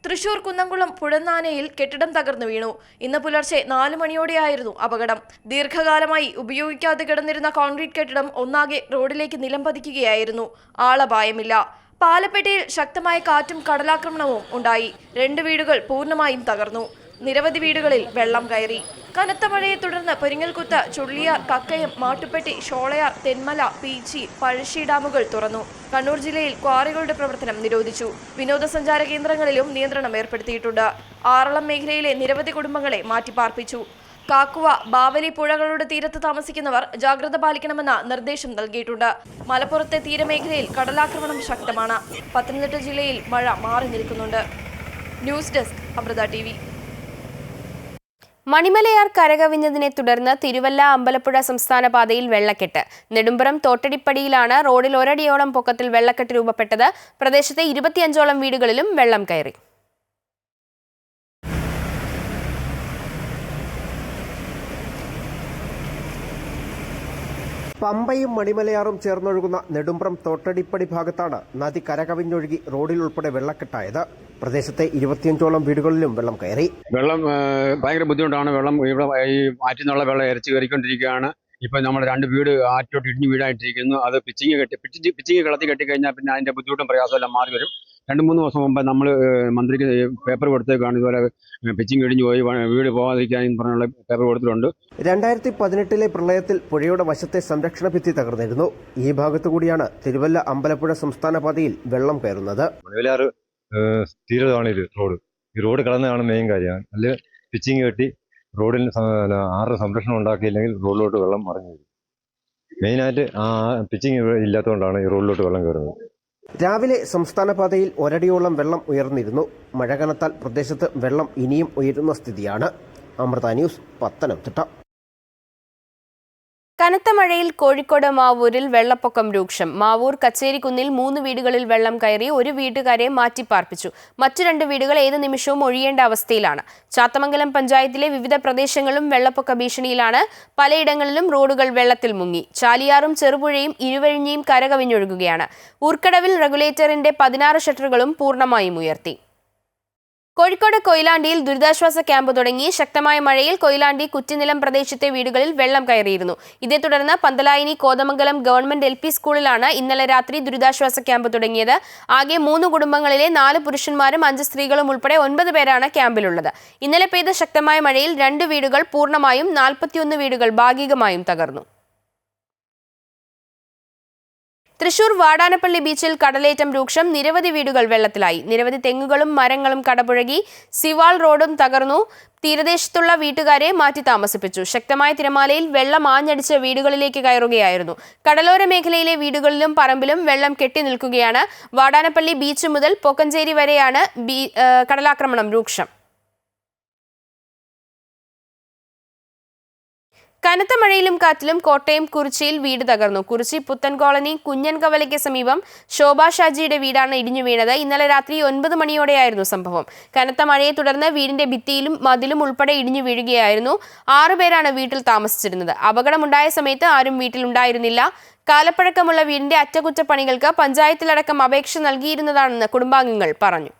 Speaker 2: തൃശൂർ കുന്നംകുളം പുഴന്നാനയിൽ കെട്ടിടം തകർന്നു വീണു. ഇന്ന് പുലർച്ചെ 4 മണിയോടെയായിരുന്നു അപകടം. ദീർഘകാലമായി ഉപയോഗിക്കാതെ കിടന്നിരുന്ന കോൺക്രീറ്റ് കെട്ടിടം ഒന്നാകെ റോഡിലേക്ക് നിലംപതിക്കുകയായിരുന്നു. ആളപായമില്ല. പാലപ്പെട്ടിയിൽ ശക്തമായ കാറ്റും കടലാക്രമണവും ഉണ്ടായി. 2 വീടുകൾ പൂർണ്ണമായും തകർന്നു. നിരവധി വീടുകളിൽ വെള്ളം കയറി. കനത്ത മഴയെ തുടർന്ന് പെരിങ്ങൽകുത്ത്, ചുള്ളിയാർ, കക്കയം, മാട്ടുപ്പെട്ടി, ഷോളയാർ, തെന്മല, പീച്ചി, പഴശ്ശി ഡാമുകൾ തുറന്നു. കണ്ണൂർ ജില്ലയിൽ ക്വാറികളുടെ പ്രവർത്തനം നിരോധിച്ചു. വിനോദസഞ്ചാര കേന്ദ്രങ്ങളിലും നിയന്ത്രണം ഏർപ്പെടുത്തിയിട്ടുണ്ട്. ആറളം മേഖലയിലെ നിരവധി കുടുംബങ്ങളെ മാറ്റിപ്പാർപ്പിച്ചു. കാക്കുവ, ബാവലി പുഴകളുടെ തീരത്ത് താമസിക്കുന്നവർ ജാഗ്രത പാലിക്കണമെന്ന നിർദ്ദേശം നൽകിയിട്ടുണ്ട്. മലപ്പുറത്തെ തീരമേഖലയിൽ കടലാക്രമണം ശക്തമാണ്. പത്തനംതിട്ട ജില്ലയിൽ മഴ മാറി നിൽക്കുന്നുണ്ട്. News desk Amrita TV.
Speaker 1: Manimalayar കരകവിഞ്ഞതിനെ തുടർന്ന് തിരുവല്ല അമ്പലപ്പുഴ സംസ്ഥാന പാതയിൽ വെള്ളക്കെട്ട്. നെടുമ്പുറം തോട്ടടിപ്പടിയിലാണ് റോഡിൽ ഒരടിയോളം പൊക്കത്തിൽ വെള്ളക്കെട്ട് രൂപപ്പെട്ടത്. പ്രദേശത്തെ 25ഓളം വീടുകളിലും വെള്ളം കയറി.
Speaker 9: പമ്പയും മണിമലയാറും ചേർന്നൊഴുകുന്ന നെടുമ്പ്രം തോട്ടടിപ്പടി ഭാഗത്താണ് നദി കരകവിഞ്ഞൊഴുകി റോഡിൽ ഉൾപ്പെടെ വെള്ളക്കെട്ടായത്. പ്രദേശത്തെ 25ഓളം വീടുകളിലും വെള്ളം കയറി.
Speaker 10: വെള്ളം ഭയങ്കര ബുദ്ധിമുട്ടാണ്. വെള്ളം ഇവിടെ ഈ ആറ്റിനുള്ള വെള്ളം ഇരച്ച് കയറിക്കൊണ്ടിരിക്കുകയാണ്. ഇപ്പം നമ്മുടെ 2 വീട് ആറ്റോട്ട് ഇടിഞ്ഞ് വീടായിട്ടിരിക്കുന്നു. അത് പിച്ചിങ് കളത്തി കെട്ടിക്കഴിഞ്ഞാൽ പിന്നെ അതിന്റെ ബുദ്ധിമുട്ടും പ്രയാസമെല്ലാം മാറി വരും. 2-3 ദിവസം മുമ്പ് നമ്മൾ മന്ത്രിക്ക് പേപ്പർ കൊടുത്തേക്കാണ് ഇതുപോലെ പിച്ചിങ് ഇടിഞ്ഞു പോയി വീട് പോകാതിരിക്കാനും പറഞ്ഞുള്ള പേപ്പർ കൊടുത്തിട്ടുണ്ട്.
Speaker 9: 2018 പ്രളയത്തിൽ പുഴയുടെ വശത്തെ സംരക്ഷണ ഭിത്തി തകർന്നിരുന്നു. ഈ ഭാഗത്തു കൂടിയാണ് തിരുവല്ല അമ്പലപ്പുഴ സംസ്ഥാന പാതയിൽ വെള്ളം കയറുന്നത്.
Speaker 11: മണിമലയാറ് തീരതാണ് റോഡ്. ഈ റോഡ് കടന്നതാണ് മെയിൻ കാര്യം. അല്ലെ പിച്ചിങ് കെട്ടി റോഡിൽ ആറ് സംരക്ഷണം ഉണ്ടാക്കിയില്ലെങ്കിൽ റോഡിലോട്ട് വെള്ളം മറിഞ്ഞു വരും. മെയിനായിട്ട് ആ പിച്ചിങ് ഇല്ലാത്തതുകൊണ്ടാണ് ഈ റോഡിലോട്ട് വെള്ളം കയറുന്നത്.
Speaker 9: രാവിലെ സംസ്ഥാന പാതയിൽ ഒരടിയോളം വെള്ളം ഉയർന്നിരുന്നു. മഴ കനത്താൽ പ്രദേശത്ത് വെള്ളം ഇനിയും ഉയരുന്ന സ്ഥിതിയാണ്. അമൃത ന്യൂസ്, പത്തനംതിട്ട.
Speaker 1: കനത്ത മഴയിൽ കോഴിക്കോട് മാവൂരിൽ വെള്ളപ്പൊക്കം രൂക്ഷം. മാവൂർ കച്ചേരിക്കുന്നിൽ 3 വീടുകളിൽ വെള്ളം കയറി. 1 വീട്ടുകാരെ മാറ്റിപ്പാർപ്പിച്ചു. മറ്റു 2 വീടുകൾ ഏത് നിമിഷവും ഒഴിയേണ്ട അവസ്ഥയിലാണ്. ചാത്തമംഗലം പഞ്ചായത്തിലെ വിവിധ പ്രദേശങ്ങളും വെള്ളപ്പൊക്ക ഭീഷണിയിലാണ്. പലയിടങ്ങളിലും റോഡുകൾ വെള്ളത്തിൽ മുങ്ങി. ചാലിയാറും ചെറുപുഴയും ഇരുവഴിഞ്ഞിയും കരകവിഞ്ഞൊഴുകുകയാണ്. ഊർക്കടവിൽ റെഗുലേറ്ററിന്റെ 16 ഷട്ടറുകളും പൂർണ്ണമായും ഉയർത്തി. കോഴിക്കോട് കൊയിലാണ്ടിയിൽ ദുരിതാശ്വാസ ക്യാമ്പ് തുടങ്ങി. ശക്തമായ മഴയിൽ കൊയിലാണ്ടി കുറ്റിനിലം പ്രദേശത്തെ വീടുകളിൽ വെള്ളം കയറിയിരുന്നു. ഇതേ തുടർന്ന് പന്തലായിനി കോതമംഗലം ഗവൺമെന്റ് LP സ്കൂളിലാണ് ഇന്നലെ രാത്രി ദുരിതാശ്വാസ ക്യാമ്പ് തുടങ്ങിയത്. ആകെ 3 കുടുംബങ്ങളിലെ 4 പുരുഷന്മാരും 5 സ്ത്രീകളും ഉൾപ്പെടെ 9 പേരാണ് ക്യാമ്പിലുള്ളത്. ഇന്നലെ പെയ്ത ശക്തമായ മഴയിൽ 2 വീടുകൾ പൂർണ്ണമായും 41 വീടുകൾ ഭാഗികമായും തകർന്നു. തൃശൂർ വാടാനപ്പള്ളി ബീച്ചിൽ കടലേറ്റം രൂക്ഷം. നിരവധി വീടുകൾ വെള്ളത്തിലായി. നിരവധി തെങ്ങുകളും മരങ്ങളും കടപുഴകി. സിവാൾ റോഡും തകർന്നു. തീരദേശത്തുള്ള വീട്ടുകാരെ മാറ്റി താമസിപ്പിച്ചു. ശക്തമായ തിരമാലയിൽ വെള്ളം ആഞ്ഞടിച്ച് വീടുകളിലേക്ക് കയറുകയായിരുന്നു. കടലോര മേഖലയിലെ വീടുകളിലും പറമ്പിലും വെള്ളം കെട്ടി നിൽക്കുകയാണ്. വാടാനപ്പള്ളി ബീച്ച് മുതൽ പൊക്കഞ്ചേരി വരെയാണ് കടലാക്രമണം രൂക്ഷം. കനത്ത മഴയിലും കാറ്റിലും കോട്ടയം കുറിച്ചിയിൽ വീട് തകർന്നു. കുറിച്ചി പുത്തൻ കോളനി കുഞ്ഞൻകവലയ്ക്ക് സമീപം ശോഭാ ഷാജിയുടെ വീടാണ് ഇടിഞ്ഞു വീണത്. ഇന്നലെ രാത്രി 9 മണിയോടെയായിരുന്നു സംഭവം. കനത്ത മഴയെ തുടർന്ന് വീടിന്റെ ഭിത്തിയിലും മതിലും ഉൾപ്പെടെ ഇടിഞ്ഞു വീഴുകയായിരുന്നു. 6 പേരാണ് വീട്ടിൽ താമസിച്ചിരുന്നത്. അപകടമുണ്ടായ സമയത്ത് ആരും വീട്ടിലുണ്ടായിരുന്നില്ല. കാലപ്പഴക്കമുള്ള വീടിന്റെ അറ്റകുറ്റപ്പണികൾക്ക് പഞ്ചായത്തിലടക്കം അപേക്ഷ നൽകിയിരുന്നതാണെന്ന് കുടുംബാംഗങ്ങൾ പറഞ്ഞു.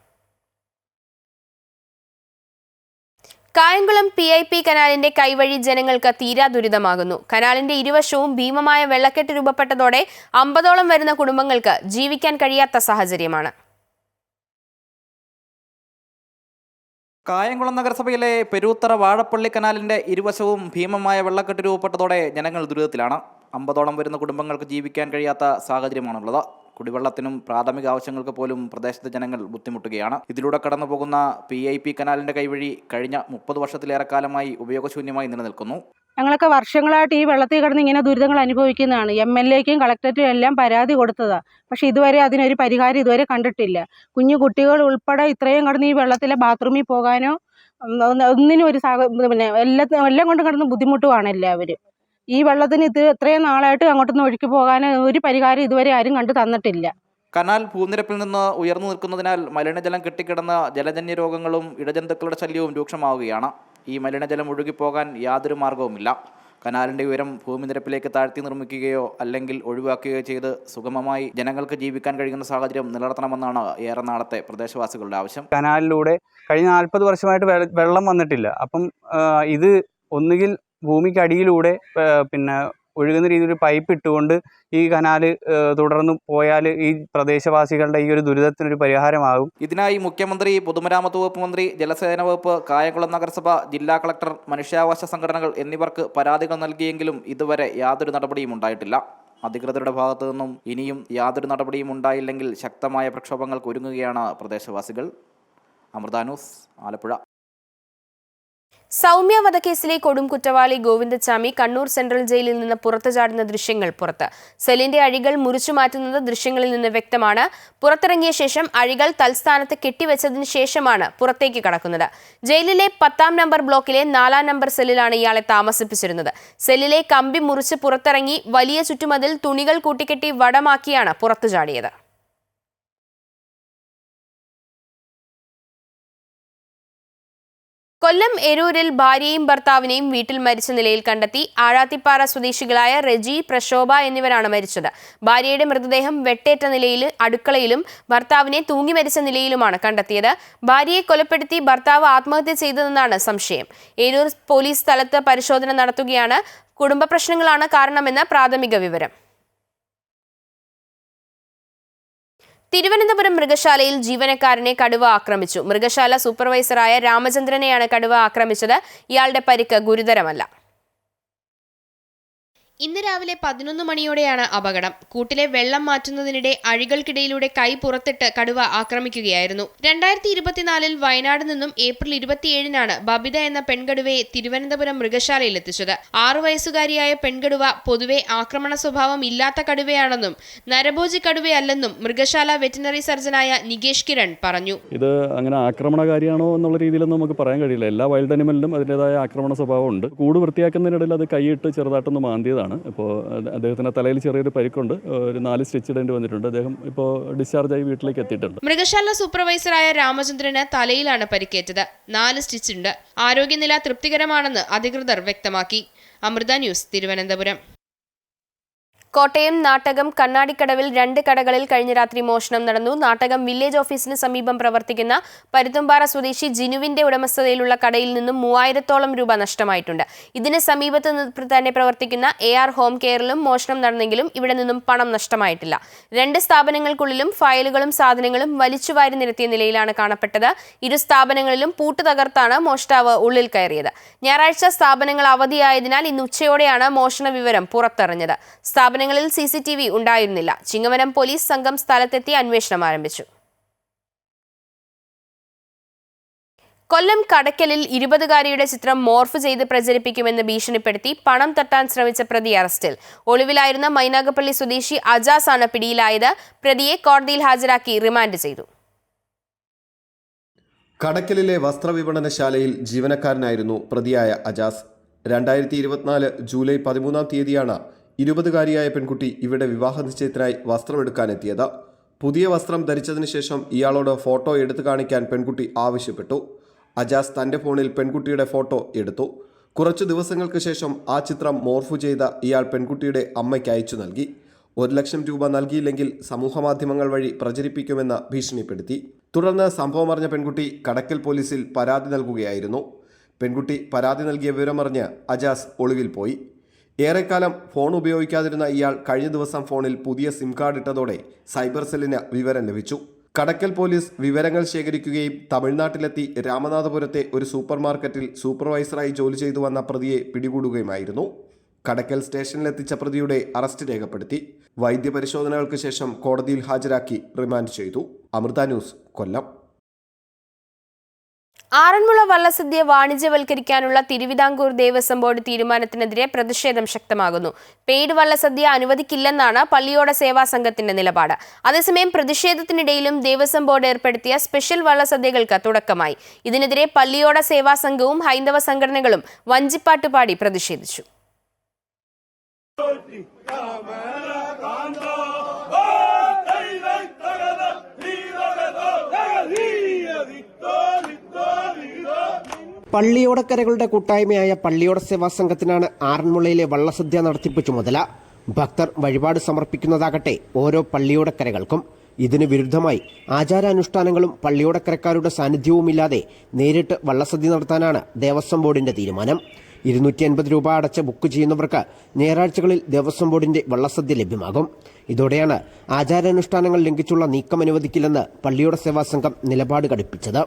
Speaker 1: കായംകുളം PIP കനാലിന്റെ കൈവഴി ജനങ്ങൾക്ക് തീരാ ദുരിതമാകുന്നു. കനാലിന്റെ ഇരുവശവും ഭീമമായ വെള്ളക്കെട്ട് രൂപപ്പെട്ടതോടെ 50ഓളം വരുന്ന കുടുംബങ്ങൾക്ക് ജീവിക്കാൻ കഴിയാത്ത സാഹചര്യമാണ്.
Speaker 12: കായംകുളം നഗരസഭയിലെ പെരൂത്തറ വാഴപ്പള്ളി കനാലിന്റെ ഇരുവശവും ഭീമമായ വെള്ളക്കെട്ട് രൂപപ്പെട്ടതോടെ ജനങ്ങൾ ദുരിതത്തിലാണ്. 50ഓളം വരുന്ന കുടുംബങ്ങൾക്ക് ജീവിക്കാൻ കഴിയാത്ത സാഹചര്യമാണുള്ളത്. കുടിവെള്ളത്തിനും പ്രാഥമിക ആവശ്യങ്ങൾക്ക് പോലും പ്രദേശത്തെ ജനങ്ങൾ ബുദ്ധിമുട്ടുകയാണ്. ഇതിലൂടെ കടന്നു പോകുന്ന PIP കനാലിന്റെ കൈവഴി കഴിഞ്ഞ 30 വർഷത്തിലേറെ കാലമായി ഉപയോഗശൂന്യമായി നിലനിൽക്കുന്നു.
Speaker 13: ഞങ്ങളൊക്കെ വർഷങ്ങളായിട്ട് ഈ വെള്ളത്തിൽ കിടന്ന് ഇങ്ങനെ ദുരിതങ്ങൾ അനുഭവിക്കുന്നതാണ്. MLAക്കും കളക്ടറേറ്റും എല്ലാം പരാതി കൊടുത്തതാണ്. പക്ഷെ ഇതുവരെ അതിനൊരു പരിഹാരം ഇതുവരെ കണ്ടിട്ടില്ല. കുഞ്ഞു കുട്ടികൾ ഉൾപ്പെടെ ഇത്രയും കിടന്ന് ഈ വെള്ളത്തിലെ ബാത്റൂമിൽ പോകാനോ ഒന്നിനും ഒരു എല്ലാം കൊണ്ട് കിടന്ന് ബുദ്ധിമുട്ടുമാണ് എല്ലാവരും. ഈ വെള്ളത്തിന് ഇത്രയും നാളായിട്ട് അങ്ങോട്ടൊന്ന് ഒഴുക്കി പോകാൻ ഒരു പരിഹാരം ഇതുവരെ ആരും കണ്ടു തന്നിട്ടില്ല.
Speaker 12: കനാൽ ഭൂനിരപ്പിൽ നിന്ന് ഉയർന്നു നിൽക്കുന്നതിനാൽ മലിനജലം കെട്ടിക്കിടന്ന ജലജന്യ രോഗങ്ങളും ഇടജന്തുക്കളുടെ ശല്യവും രൂക്ഷമാവുകയാണ്. ഈ മലിനജലം ഒഴുകിപ്പോകാൻ യാതൊരു മാർഗവുമില്ല. കനാലിൻ്റെ ഉയരം ഭൂമിനിരപ്പിലേക്ക് താഴ്ത്തി നിർമ്മിക്കുകയോ അല്ലെങ്കിൽ ഒഴിവാക്കുകയോ ചെയ്ത് സുഗമമായി ജനങ്ങൾക്ക് ജീവിക്കാൻ കഴിയുന്ന സാഹചര്യം നിലനിർത്തണമെന്നാണ് ഏറെ നാളത്തെ പ്രദേശവാസികളുടെ ആവശ്യം.
Speaker 14: കനാലിലൂടെ കഴിഞ്ഞ 40 വർഷമായിട്ട് വെള്ളം വന്നിട്ടില്ല. അപ്പം ഇത് ഒന്നുകിൽ ഭൂമിക്കടിയിലൂടെ പിന്നെ ഒഴുകുന്ന രീതിയിൽ ഒരു പൈപ്പ് ഇട്ടുകൊണ്ട് ഈ കനാല് തുടർന്ന് പോയാൽ ഈ പ്രദേശവാസികളുടെ ഈ ഒരു ദുരിതത്തിനൊരു പരിഹാരമാകും.
Speaker 12: ഇതിനായി മുഖ്യമന്ത്രി, പൊതുമരാമത്ത് വകുപ്പ് മന്ത്രി, ജലസേന വകുപ്പ്, കായംകുളം നഗരസഭ, ജില്ലാ കളക്ടർ, മനുഷ്യാവകാശ സംഘടനകൾ എന്നിവർക്ക് പരാതികൾ നൽകിയെങ്കിലും ഇതുവരെ യാതൊരു നടപടിയും ഉണ്ടായിട്ടില്ല. അധികൃതരുടെ ഭാഗത്തു നിന്നും ഇനിയും യാതൊരു നടപടിയും ഉണ്ടായില്ലെങ്കിൽ ശക്തമായ പ്രക്ഷോഭങ്ങൾക്ക് ഒരുങ്ങുകയാണ് പ്രദേശവാസികൾ. അമൃത ന്യൂസ്, ആലപ്പുഴ.
Speaker 1: സൗമ്യ വധക്കേസിലെ കൊടും കുറ്റവാളി ഗോവിന്ദച്ചാമി കണ്ണൂർ സെൻട്രൽ ജയിലിൽ നിന്ന് പുറത്തു ചാടുന്ന ദൃശ്യങ്ങൾ പുറത്ത്. സെല്ലിന്റെ അഴികൾ മുറിച്ചു മാറ്റുന്നത് ദൃശ്യങ്ങളിൽ നിന്ന് വ്യക്തമാണ്. പുറത്തിറങ്ങിയ ശേഷം അഴികൾ തൽസ്ഥാനത്ത് കെട്ടിവെച്ചതിന് ശേഷമാണ് പുറത്തേക്ക് കടക്കുന്നത്. ജയിലിലെ 10-ാം നമ്പർ ബ്ലോക്കിലെ 4-ാം നമ്പർ സെല്ലിലാണ് ഇയാളെ താമസിപ്പിച്ചിരുന്നത്. സെല്ലിലെ കമ്പി മുറിച്ച് പുറത്തിറങ്ങി വലിയ ചുറ്റുമതിൽ തുണികൾ കൂട്ടിക്കെട്ടി വടമാക്കിയാണ് പുറത്തു ചാടിയത്. കൊല്ലം എരൂരിൽ ഭാര്യയും ഭർത്താവിനെയും വീട്ടിൽ മരിച്ച നിലയിൽ കണ്ടെത്തി. ആഴാത്തിപ്പാറ സ്വദേശികളായ റെജി, പ്രശോഭ എന്നിവരാണ് മരിച്ചത്. ഭാര്യയുടെ മൃതദേഹം വെട്ടേറ്റ നിലയിൽ അടുക്കളയിലും ഭർത്താവിനെ തൂങ്ങി മരിച്ച നിലയിലുമാണ് കണ്ടെത്തിയത്. ഭാര്യയെ കൊലപ്പെടുത്തി ഭർത്താവ് ആത്മഹത്യ ചെയ്തതെന്നാണ് സംശയം. എരൂർ പോലീസ് സ്ഥലത്ത് പരിശോധന നടത്തുകയാണ്. കുടുംബ പ്രശ്നങ്ങളാണ് കാരണമെന്ന് പ്രാഥമിക വിവരം. തിരുവനന്തപുരം മൃഗശാലയിൽ ജീവനക്കാരനെ കടുവ ആക്രമിച്ചു. മൃഗശാല സൂപ്പർവൈസറായ രാമചന്ദ്രനെയാണ് കടുവ ആക്രമിച്ചത്. ഇയാളുടെ പരിക്ക് ഗുരുതരമല്ല. ഇന്ന് രാവിലെ 11 മണിയോടെയാണ് അപകടം. കൂട്ടിലെ വെള്ളം മാറ്റുന്നതിനിടെ അഴികൾക്കിടയിലൂടെ കൈ പുറത്തിട്ട് കടുവ ആക്രമിക്കുകയായിരുന്നു. 2024 വയനാട് നിന്നും ഏപ്രിൽ 27-നാണ് ബബിത എന്ന പെൺകടുവയെ തിരുവനന്തപുരം മൃഗശാലയിൽ എത്തിച്ചത്. 6 വയസ്സുകാരിയായ പെൺകടുവ പൊതുവെ ആക്രമണ സ്വഭാവം ഇല്ലാത്ത കടുവയാണെന്നും നരഭോജി കടുവയല്ലെന്നും മൃഗശാല വെറ്റിനറി സർജനായ നികേഷ് കിരൺ പറഞ്ഞു.
Speaker 15: ഇത് അങ്ങനെ ആക്രമണകാരിയാണോ എന്നുള്ള രീതിയിലൊന്നും നമുക്ക് പറയാൻ കഴിയില്ല. എല്ലാ വൈൽഡ് അനിമലിനും അതിൻ്റെതായ ആക്രമണ സ്വഭാവമുണ്ട്. കൂട് വൃത്തിയാക്കുന്നതിനിടയിൽ അത് കൈയിട്ട് ചെറുതായിട്ടൊന്ന് മാന്തിയതാണ്. ഇപ്പോൾ അദ്ദേഹത്തിന്റെ തലയിൽ ചെറിയൊരു പരിക്കുണ്ട്. ഒരു 4 സ്റ്റിച്ച് ഇടേണ്ടി വന്നിട്ടുണ്ട്. അദ്ദേഹം ഇപ്പോൾ ഡിസ്ചാർജായി വീട്ടിലേക്ക് എത്തിയിട്ടുണ്ട്.
Speaker 1: മൃഗശാല സൂപ്പർവൈസറായ രാമചന്ദ്രന് തലയിലാണ് പരിക്കേറ്റത്. 4 സ്റ്റിച്ച് ഉണ്ട്. ആരോഗ്യനില തൃപ്തികരമാണെന്ന് അധികൃതർ വ്യക്തമാക്കി. അമൃത ന്യൂസ്, തിരുവനന്തപുരം. കോട്ടയം നാട്ടകം കണ്ണാടിക്കടവിൽ 2 കടകളിൽ കഴിഞ്ഞ രാത്രി മോഷണം നടന്നു. നാട്ടകം വില്ലേജ് ഓഫീസിന് സമീപം പ്രവർത്തിക്കുന്ന പരുത്തുംപാറ സ്വദേശി ജിനുവിന്റെ ഉടമസ്ഥതയിലുള്ള കടയിൽ നിന്നും 3000-ഓളം രൂപ നഷ്ടമായിട്ടുണ്ട്. ഇതിന് സമീപത്ത് തന്നെ പ്രവർത്തിക്കുന്ന AR ഹോം കെയറിലും മോഷണം നടന്നെങ്കിലും ഇവിടെ നിന്നും പണം നഷ്ടമായിട്ടില്ല. 2 സ്ഥാപനങ്ങൾക്കുള്ളിലും ഫയലുകളും സാധനങ്ങളും വലിച്ചുവാരി നിരത്തിയ നിലയിലാണ് കാണപ്പെട്ടത്. 2 സ്ഥാപനങ്ങളിലും പൂട്ട് തകർത്താണ് മോഷ്ടാവ് ഉള്ളിൽ കയറിയത്. ഞായറാഴ്ച സ്ഥാപനങ്ങൾ അവധിയായതിനാൽ ഇന്ന് ഉച്ചയോടെയാണ് മോഷണ വിവരം പുറത്തറിഞ്ഞത്. സ്ഥാപനങ്ങളിൽ CCTV ഉണ്ടായിരുന്നില്ല. ചിങ്ങവനം പോലീസ് സംഘം സ്ഥലത്തെത്തി അന്വേഷണം ആരംഭിച്ചു. കൊല്ലം കടയ്ക്കലിൽ 20-കാരിയുടെ ചിത്രം മോർഫ് ചെയ്ത് പ്രചരിപ്പിക്കുമെന്ന് ഭീഷണിപ്പെടുത്തി പണം തട്ടാൻ ശ്രമിച്ച പ്രതി അറസ്റ്റിൽ. ഒളിവിലായിരുന്ന മൈനാഗപ്പള്ളി സ്വദേശി അജാസ് ആണ് പിടിയിലായത്. പ്രതിയെ കോടതിയിൽ ഹാജരാക്കി റിമാൻഡ് ചെയ്തു.
Speaker 16: കടയ്ക്കലിലെ വസ്ത്രവിപണനശാലയിൽ ജീവനക്കാരനായിരുന്നു പ്രതിയായ അജാസ്. 2024 ജൂലൈ 13-ാം തീയതിയാണ് 20-കാരിയായ പെൺകുട്ടി ഇവിടെ വിവാഹ നിശ്ചയത്തിനായി വസ്ത്രമെടുക്കാനെത്തിയത്. പുതിയ വസ്ത്രം ധരിച്ചതിന് ശേഷം ഇയാളോട് ഫോട്ടോ എടുത്തു കാണിക്കാൻ പെൺകുട്ടി ആവശ്യപ്പെട്ടു. അജാസ് തൻ്റെ ഫോണിൽ പെൺകുട്ടിയുടെ ഫോട്ടോ എടുത്തു. കുറച്ചു ദിവസങ്ങൾക്ക് ശേഷം ആ ചിത്രം മോർഫ് ചെയ്ത ഇയാൾ പെൺകുട്ടിയുടെ അമ്മയ്ക്ക് അയച്ചു നൽകി. 1 ലക്ഷം രൂപ നൽകിയില്ലെങ്കിൽ സമൂഹമാധ്യമങ്ങൾ വഴി പ്രചരിപ്പിക്കുമെന്ന് ഭീഷണിപ്പെടുത്തി. തുടർന്ന് സംഭവമറിഞ്ഞ പെൺകുട്ടി കടയ്ക്കൽ പോലീസിൽ പരാതി നൽകുകയായിരുന്നു. പെൺകുട്ടി പരാതി നൽകിയ വിവരമറിഞ്ഞ് അജാസ് ഒളിവിൽ പോയി. ഏറെക്കാലം ഫോൺ ഉപയോഗിക്കാതിരുന്ന ഇയാൾ കഴിഞ്ഞ ദിവസം ഫോണിൽ പുതിയ സിം കാർഡ് ഇട്ടതോടെ സൈബർ സെല്ലിന് വിവരം ലഭിച്ചു. കടയ്ക്കൽ പോലീസ് വിവരങ്ങൾ ശേഖരിക്കുകയും തമിഴ്നാട്ടിലെത്തി രാമനാഥപുരത്തെ ഒരു സൂപ്പർ മാർക്കറ്റിൽ സൂപ്പർവൈസറായി ജോലി ചെയ്തു വന്ന പ്രതിയെ പിടികൂടുകയുമായിരുന്നു. കടയ്ക്കൽ സ്റ്റേഷനിലെത്തിച്ച പ്രതിയുടെ അറസ്റ്റ് രേഖപ്പെടുത്തി. വൈദ്യപരിശോധനകൾക്ക് ശേഷം കോടതിയിൽ ഹാജരാക്കി റിമാൻഡ് ചെയ്തു. അമൃത ന്യൂസ്, കൊല്ലം.
Speaker 1: ആറന്മുള വള്ളസദ്യ വാണിജ്യവൽക്കരിക്കാനുള്ള തിരുവിതാംകൂർ ദേവസ്വം ബോർഡ് തീരുമാനത്തിനെതിരെ പ്രതിഷേധം ശക്തമാകുന്നു. പെയ്ഡ് വള്ളസദ്യ അനുവദിക്കില്ലെന്നാണ് പള്ളിയോട സേവാ സംഘത്തിന്റെ നിലപാട്. അതേസമയം പ്രതിഷേധത്തിനിടയിലും ദേവസ്വം ബോർഡ് ഏർപ്പെടുത്തിയ സ്പെഷ്യൽ വള്ളസദ്യകൾക്ക് തുടക്കമായി. ഇതിനെതിരെ പള്ളിയോട സേവാ സംഘവും ഹൈന്ദവ സംഘടനകളും വഞ്ചിപ്പാട്ട് പാടി പ്രതിഷേധിച്ചു.
Speaker 9: പള്ളിയോടക്കരകളുടെ കൂട്ടായ്മയായ പള്ളിയോട സേവാ സംഘത്തിനാണ് ആറന്മുളയിലെ വള്ളസദ്യ നടത്തിപ്പ് ചുമതല. ഭക്തർ വഴിപാട് സമർപ്പിക്കുന്നതാകട്ടെ ഓരോ പള്ളിയോടക്കരകൾക്കും. ഇതിന് വിരുദ്ധമായി ആചാരാനുഷ്ഠാനങ്ങളും പള്ളിയോടക്കരക്കാരുടെ സാന്നിധ്യവുമില്ലാതെ നേരിട്ട് വള്ളസദ്യ നടത്താനാണ് ദേവസ്വം ബോർഡിന്റെ തീരുമാനം. 250 രൂപ അടച്ച് ബുക്ക് ചെയ്യുന്നവർക്ക് ഞായറാഴ്ചകളിൽ ദേവസ്വം ബോർഡിന്റെ വള്ളസദ്യ ലഭ്യമാകും. ഇതോടെയാണ് ആചാരാനുഷ്ഠാനങ്ങൾ ലംഘിച്ചുള്ള നീക്കം അനുവദിക്കില്ലെന്ന് പള്ളിയോട സേവാ സംഘം നിലപാട് ഘടിപ്പിച്ചത്.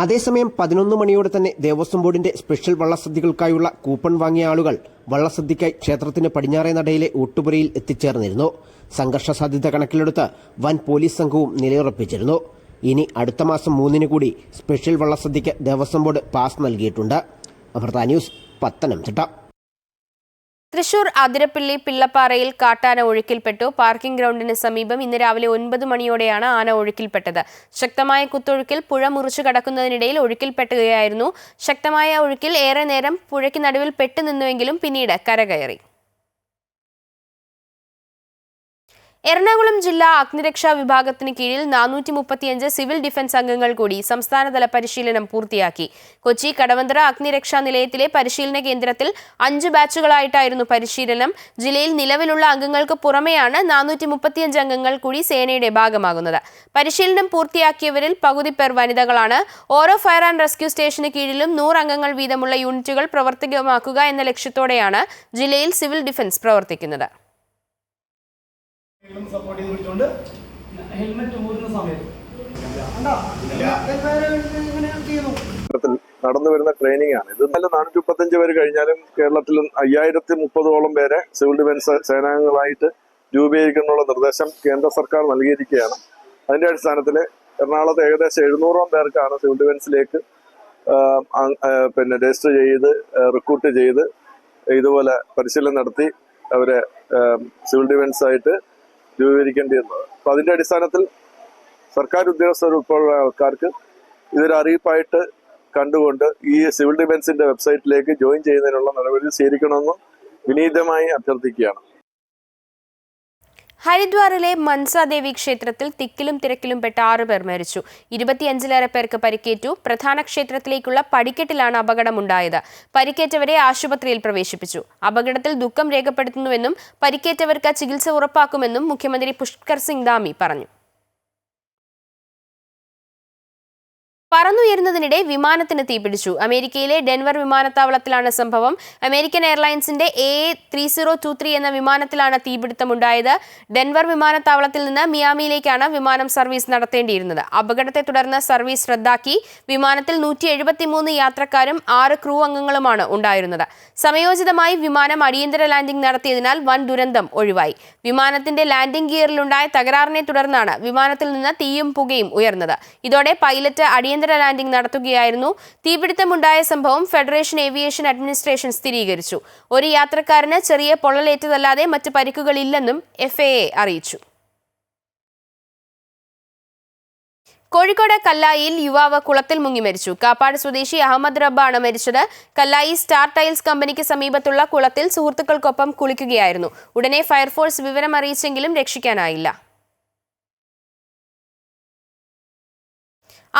Speaker 9: അതേസമയം 11 മണിയോടെ തന്നെ ദേവസ്വം ബോർഡിന്റെ സ്പെഷ്യൽ വള്ളസദ്യകൾക്കായുള്ള കൂപ്പൺ വാങ്ങിയ ആളുകൾ വള്ളസദ്യയ്ക്കായി ക്ഷേത്രത്തിന് പടിഞ്ഞാറേ നടയിലെ ഊട്ടുപുരയിൽ എത്തിച്ചേർന്നിരുന്നു. സംഘർഷ സാധ്യത കണക്കിലെടുത്ത് വൻ പോലീസ് സംഘവും നിലയുറപ്പിച്ചിരുന്നു. ഇനി അടുത്ത മാസം 3 കൂടി സ്പെഷ്യൽ വള്ളസദ്യയ്ക്ക് ദേവസ്വം ബോർഡ് പാസ് നൽകിയിട്ടുണ്ട്. അമൃത ന്യൂസ്, പത്തനംതിട്ട.
Speaker 1: തൃശൂർ അതിരപ്പിള്ളി പിള്ളപ്പാറയിൽ കാട്ടാന ഒഴുക്കിൽപ്പെട്ടു. പാർക്കിംഗ് ഗ്രൗണ്ടിന് സമീപം ഇന്ന് രാവിലെ 9 മണിയോടെയാണ് ആന ഒഴുക്കിൽപ്പെട്ടത്. ശക്തമായ കുത്തൊഴുക്കിൽ പുഴ മുറിച്ചു കടക്കുന്നതിനിടയിൽ ഒഴുക്കിൽപ്പെട്ടുകയായിരുന്നു. ശക്തമായ ഒഴുക്കിൽ ഏറെ നേരം പുഴയ്ക്ക് നടുവിൽ പെട്ടുനിന്നുവെങ്കിലും പിന്നീട് കരകയറി. എറണാകുളം ജില്ലാ അഗ്നിരക്ഷാ വിഭാഗത്തിന് കീഴിൽ 435 സിവിൽ ഡിഫൻസ് അംഗങ്ങൾ കൂടി സംസ്ഥാനതല പരിശീലനം പൂർത്തിയാക്കി. കൊച്ചി കടവന്ത്ര അഗ്നിരക്ഷാ നിലയത്തിലെ പരിശീലന കേന്ദ്രത്തിൽ 5 ബാച്ചുകളായിട്ടായിരുന്നു പരിശീലനം. ജില്ലയിൽ നിലവിലുള്ള അംഗങ്ങൾക്ക് പുറമെയാണ് 435 അംഗങ്ങൾ കൂടി സേനയുടെ ഭാഗമാകുന്നത്. പരിശീലനം പൂർത്തിയാക്കിയവരിൽ പകുതി പേർ വനിതകളാണ്. ഓരോ ഫയർ ആൻഡ് റെസ്ക്യൂ സ്റ്റേഷന് കീഴിലും 100 അംഗങ്ങൾ വീതമുള്ള യൂണിറ്റുകൾ പ്രവർത്തകമാക്കുക എന്ന ലക്ഷ്യത്തോടെയാണ് ജില്ലയിൽ സിവിൽ ഡിഫൻസ് പ്രവർത്തിക്കുന്നത്.
Speaker 17: സപ്പോർട്ട് ചെയ്ത് പിടിച്ചുകൊണ്ട് ഹെൽമെറ്റ് ഊരുന്ന സമയത്ത്
Speaker 6: നടന്നു വരുന്ന ട്രെയിനിങ് ആണ് ഇത്. 435 പേര് കഴിഞ്ഞാലും കേരളത്തിൽ 5030ഓളം പേരെ സിവിൽ ഡിഫൻസ് സേനാംഗങ്ങളായിട്ട് രൂപീകരിക്കാനുള്ള നിർദ്ദേശം കേന്ദ്ര സർക്കാർ നൽകിയിരിക്കുകയാണ്. അതിന്റെ അടിസ്ഥാനത്തിൽ എറണാകുളത്ത് ഏകദേശം 700ഓളം പേർക്കാണ് സിവിൽ ഡിഫൻസിലേക്ക് രജിസ്റ്റർ ചെയ്ത് റിക്രൂട്ട് ചെയ്ത് ഇതുപോലെ പരിശീലനം നടത്തി അവരെ സിവിൽ ഡിഫൻസ് ആയിട്ട് രൂപീകരിക്കേണ്ടി വന്നത്. അപ്പോൾ അതിന്റെ അടിസ്ഥാനത്തിൽ സർക്കാർ ഉദ്യോഗസ്ഥർ ഉൾപ്പെടെയുള്ള ആൾക്കാർക്ക് ഇതൊരു അറിയിപ്പായിട്ട് കണ്ടുകൊണ്ട് ഈ സിവിൽ ഡിഫൻസിന്റെ വെബ്സൈറ്റിലേക്ക് ജോയിൻ ചെയ്യുന്നതിനുള്ള നടപടി സ്വീകരിക്കണമെന്ന് വിനീതമായി അഭ്യർത്ഥിക്കുകയാണ്.
Speaker 1: ഹരിദ്വാറിലെ മൻസാദേവി ക്ഷേത്രത്തിൽ തിക്കിലും തിരക്കിലും പെട്ട 6 പേർ മരിച്ചു. 25ലേറെ പേർക്ക് പരിക്കേറ്റു. പ്രധാന ക്ഷേത്രത്തിലേക്കുള്ള പടിക്കെട്ടിലാണ് അപകടമുണ്ടായത്. പരിക്കേറ്റവരെ ആശുപത്രിയിൽ പ്രവേശിപ്പിച്ചു. അപകടത്തിൽ ദുഃഖം രേഖപ്പെടുത്തുന്നുവെന്നും പരിക്കേറ്റവർക്ക് ചികിത്സ ഉറപ്പാക്കുമെന്നും മുഖ്യമന്ത്രി പുഷ്കർ സിംഗ് ധാമി പറഞ്ഞു. പറന്നുയരുന്നതിനിടെ വിമാനത്തിന് തീപിടിച്ചു. അമേരിക്കയിലെ ഡെൻവർ വിമാനത്താവളത്തിലാണ് സംഭവം. അമേരിക്കൻ എയർലൈൻസിന്റെ AA3023 എന്ന വിമാനത്തിലാണ് തീപിടുത്തമുണ്ടായത്. ഡെൻവർ വിമാനത്താവളത്തിൽ നിന്ന് മിയാമിയിലേക്കാണ് വിമാനം സർവീസ് നടത്തേണ്ടിയിരുന്നത്. അപകടത്തെ തുടർന്ന് സർവീസ് റദ്ദാക്കി. വിമാനത്തിൽ 173 യാത്രക്കാരും 6 ക്രൂ അംഗങ്ങളുമാണ് ഉണ്ടായിരുന്നത്. സമയോചിതമായി വിമാനം അടിയന്തര ലാൻഡിംഗ് നടത്തിയതിനാൽ വൻ ദുരന്തം ഒഴിവായി. വിമാനത്തിന്റെ ലാൻഡിംഗ് ഗിയറിലുണ്ടായ തകരാറിനെ തുടർന്നാണ് വിമാനത്തിൽ നിന്ന് തീയും പുകയും ഉയർന്നത്. ഇതോടെ പൈലറ്റ് അടിയന്തര ലാൻഡിംഗ് നടത്തുകയായിരുന്നു. തീപിടുത്തമുണ്ടായ സംഭവം ഫെഡറേഷൻ ഏവിയേഷൻ അഡ്മിനിസ്ട്രേഷൻ സ്ഥിരീകരിച്ചു. ഒരു യാത്രക്കാരന് ചെറിയ പൊള്ളലേറ്റതല്ലാതെ മറ്റ് പരിക്കുകളില്ലെന്നും FAA അറിയിച്ചു. കോഴിക്കോട് കല്ലായിയിൽ യുവാവ് കുളത്തിൽ മുങ്ങി മരിച്ചു. കാപ്പാട് സ്വദേശി അഹമ്മദ് റബ്ബാണ് മരിച്ചത്. കല്ലായി സ്റ്റാർ ടൈൽസ് കമ്പനിക്ക് സമീപത്തുള്ള കുളത്തിൽ സുഹൃത്തുക്കൾക്കൊപ്പം കുളിക്കുകയായിരുന്നു. ഉടനെ ഫയർഫോഴ്സ് വിവരം അറിയിച്ചെങ്കിലും രക്ഷിക്കാനായില്ല.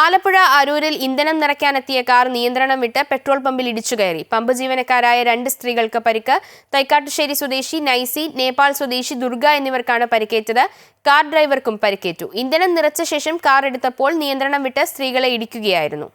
Speaker 1: ആലപ്പുഴ അരൂരിൽ ഇന്ധനം നിറയ്ക്കാനെത്തിയ കാർ നിയന്ത്രണം വിട്ട് പെട്രോൾ പമ്പിൽ ഇടിച്ചുകയറി. പമ്പ് ജീവനക്കാരായ 2 സ്ത്രീകൾക്ക് പരിക്ക്. തൈക്കാട്ടുശ്ശേരി സ്വദേശി നൈസി, നേപ്പാൾ സ്വദേശി ദുർഗ എന്നിവർക്കാണ് പരിക്കേറ്റത്. കാർ ഡ്രൈവർക്കും പരിക്കേറ്റു. ഇന്ധനം നിറച്ച ശേഷം കാർ എടുത്തപ്പോൾ നിയന്ത്രണം വിട്ട് സ്ത്രീകളെ ഇടിക്കുകയായിരുന്നു.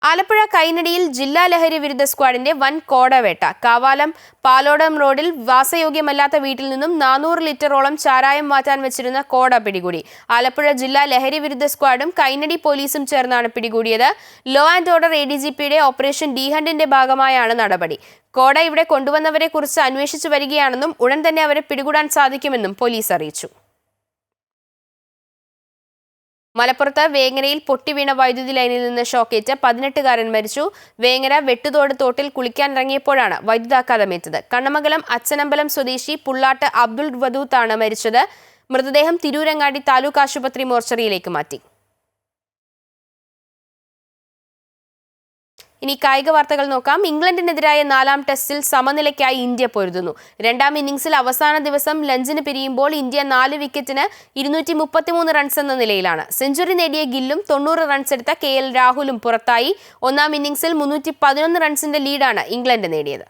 Speaker 1: ആലപ്പുഴ കൈനടിയിൽ ജില്ലാ ലഹരി വിരുദ്ധ സ്ക്വാഡിന്റെ വൻ കോടവേട്ട. കാവാലം പാലോടം റോഡിൽ വാസയോഗ്യമല്ലാത്ത വീട്ടിൽ നിന്നും 400 ലിറ്ററോളം ചാരായം മാറ്റാൻ വെച്ചിരുന്ന കോട പിടികൂടി. ആലപ്പുഴ ജില്ലാ ലഹരി വിരുദ്ധ സ്ക്വാഡും കൈനടി പോലീസും ചേർന്നാണ് പിടികൂടിയത്. ലോ ആൻഡ് ഓർഡർ ADGPയുടെ ഓപ്പറേഷൻ ഡി ഹണ്ടിന്റെ ഭാഗമായാണ് നടപടി. കോട ഇവിടെ കൊണ്ടുവന്നവരെ കുറിച്ച് അന്വേഷിച്ചു വരികയാണെന്നും ഉടൻ തന്നെ അവരെ പിടികൂടാൻ സാധിക്കുമെന്നും പോലീസ് അറിയിച്ചു. മലപ്പുറത്ത് വേങ്ങരയിൽ പൊട്ടിവീണ വൈദ്യുതി ലൈനിൽ നിന്ന് ഷോക്കേറ്റ് 18കാരൻ മരിച്ചു. വേങ്ങര വെട്ടുതോട് തോട്ടിൽ കുളിക്കാനിറങ്ങിയപ്പോഴാണ് വൈദ്യുതാഘാതമേറ്റത്. കണ്ണമംഗലം അച്ചനമ്പലം സ്വദേശി പുള്ളാട്ട് അബ്ദുൾ വദൂത്താണ് മരിച്ചത്. മൃതദേഹം തിരൂരങ്ങാടി താലൂക്ക് ആശുപത്രി മോർച്ചറിയിലേക്ക് മാറ്റി. ഇനി കായിക വാർത്തകൾ നോക്കാം. ഇംഗ്ലണ്ടിനെതിരായ 4ാം ടെസ്റ്റിൽ സമനിലയ്ക്കായി ഇന്ത്യ പൊരുതുന്നു. 2ാം ഇന്നിംഗ്സിൽ അവസാന ദിവസം ലഞ്ചിന് പിരിയുമ്പോൾ ഇന്ത്യ 4 വിക്കറ്റിന് 233 റൺസ് എന്ന നിലയിലാണ്. സെഞ്ചുറി നേടിയ ഗില്ലും 90 റൺസ് എടുത്ത KL രാഹുലും പുറത്തായി. 1ാം ഇന്നിംഗ്സിൽ 311 റൺസിന്റെ ലീഡാണ് ഇംഗ്ലണ്ട് നേടിയത്.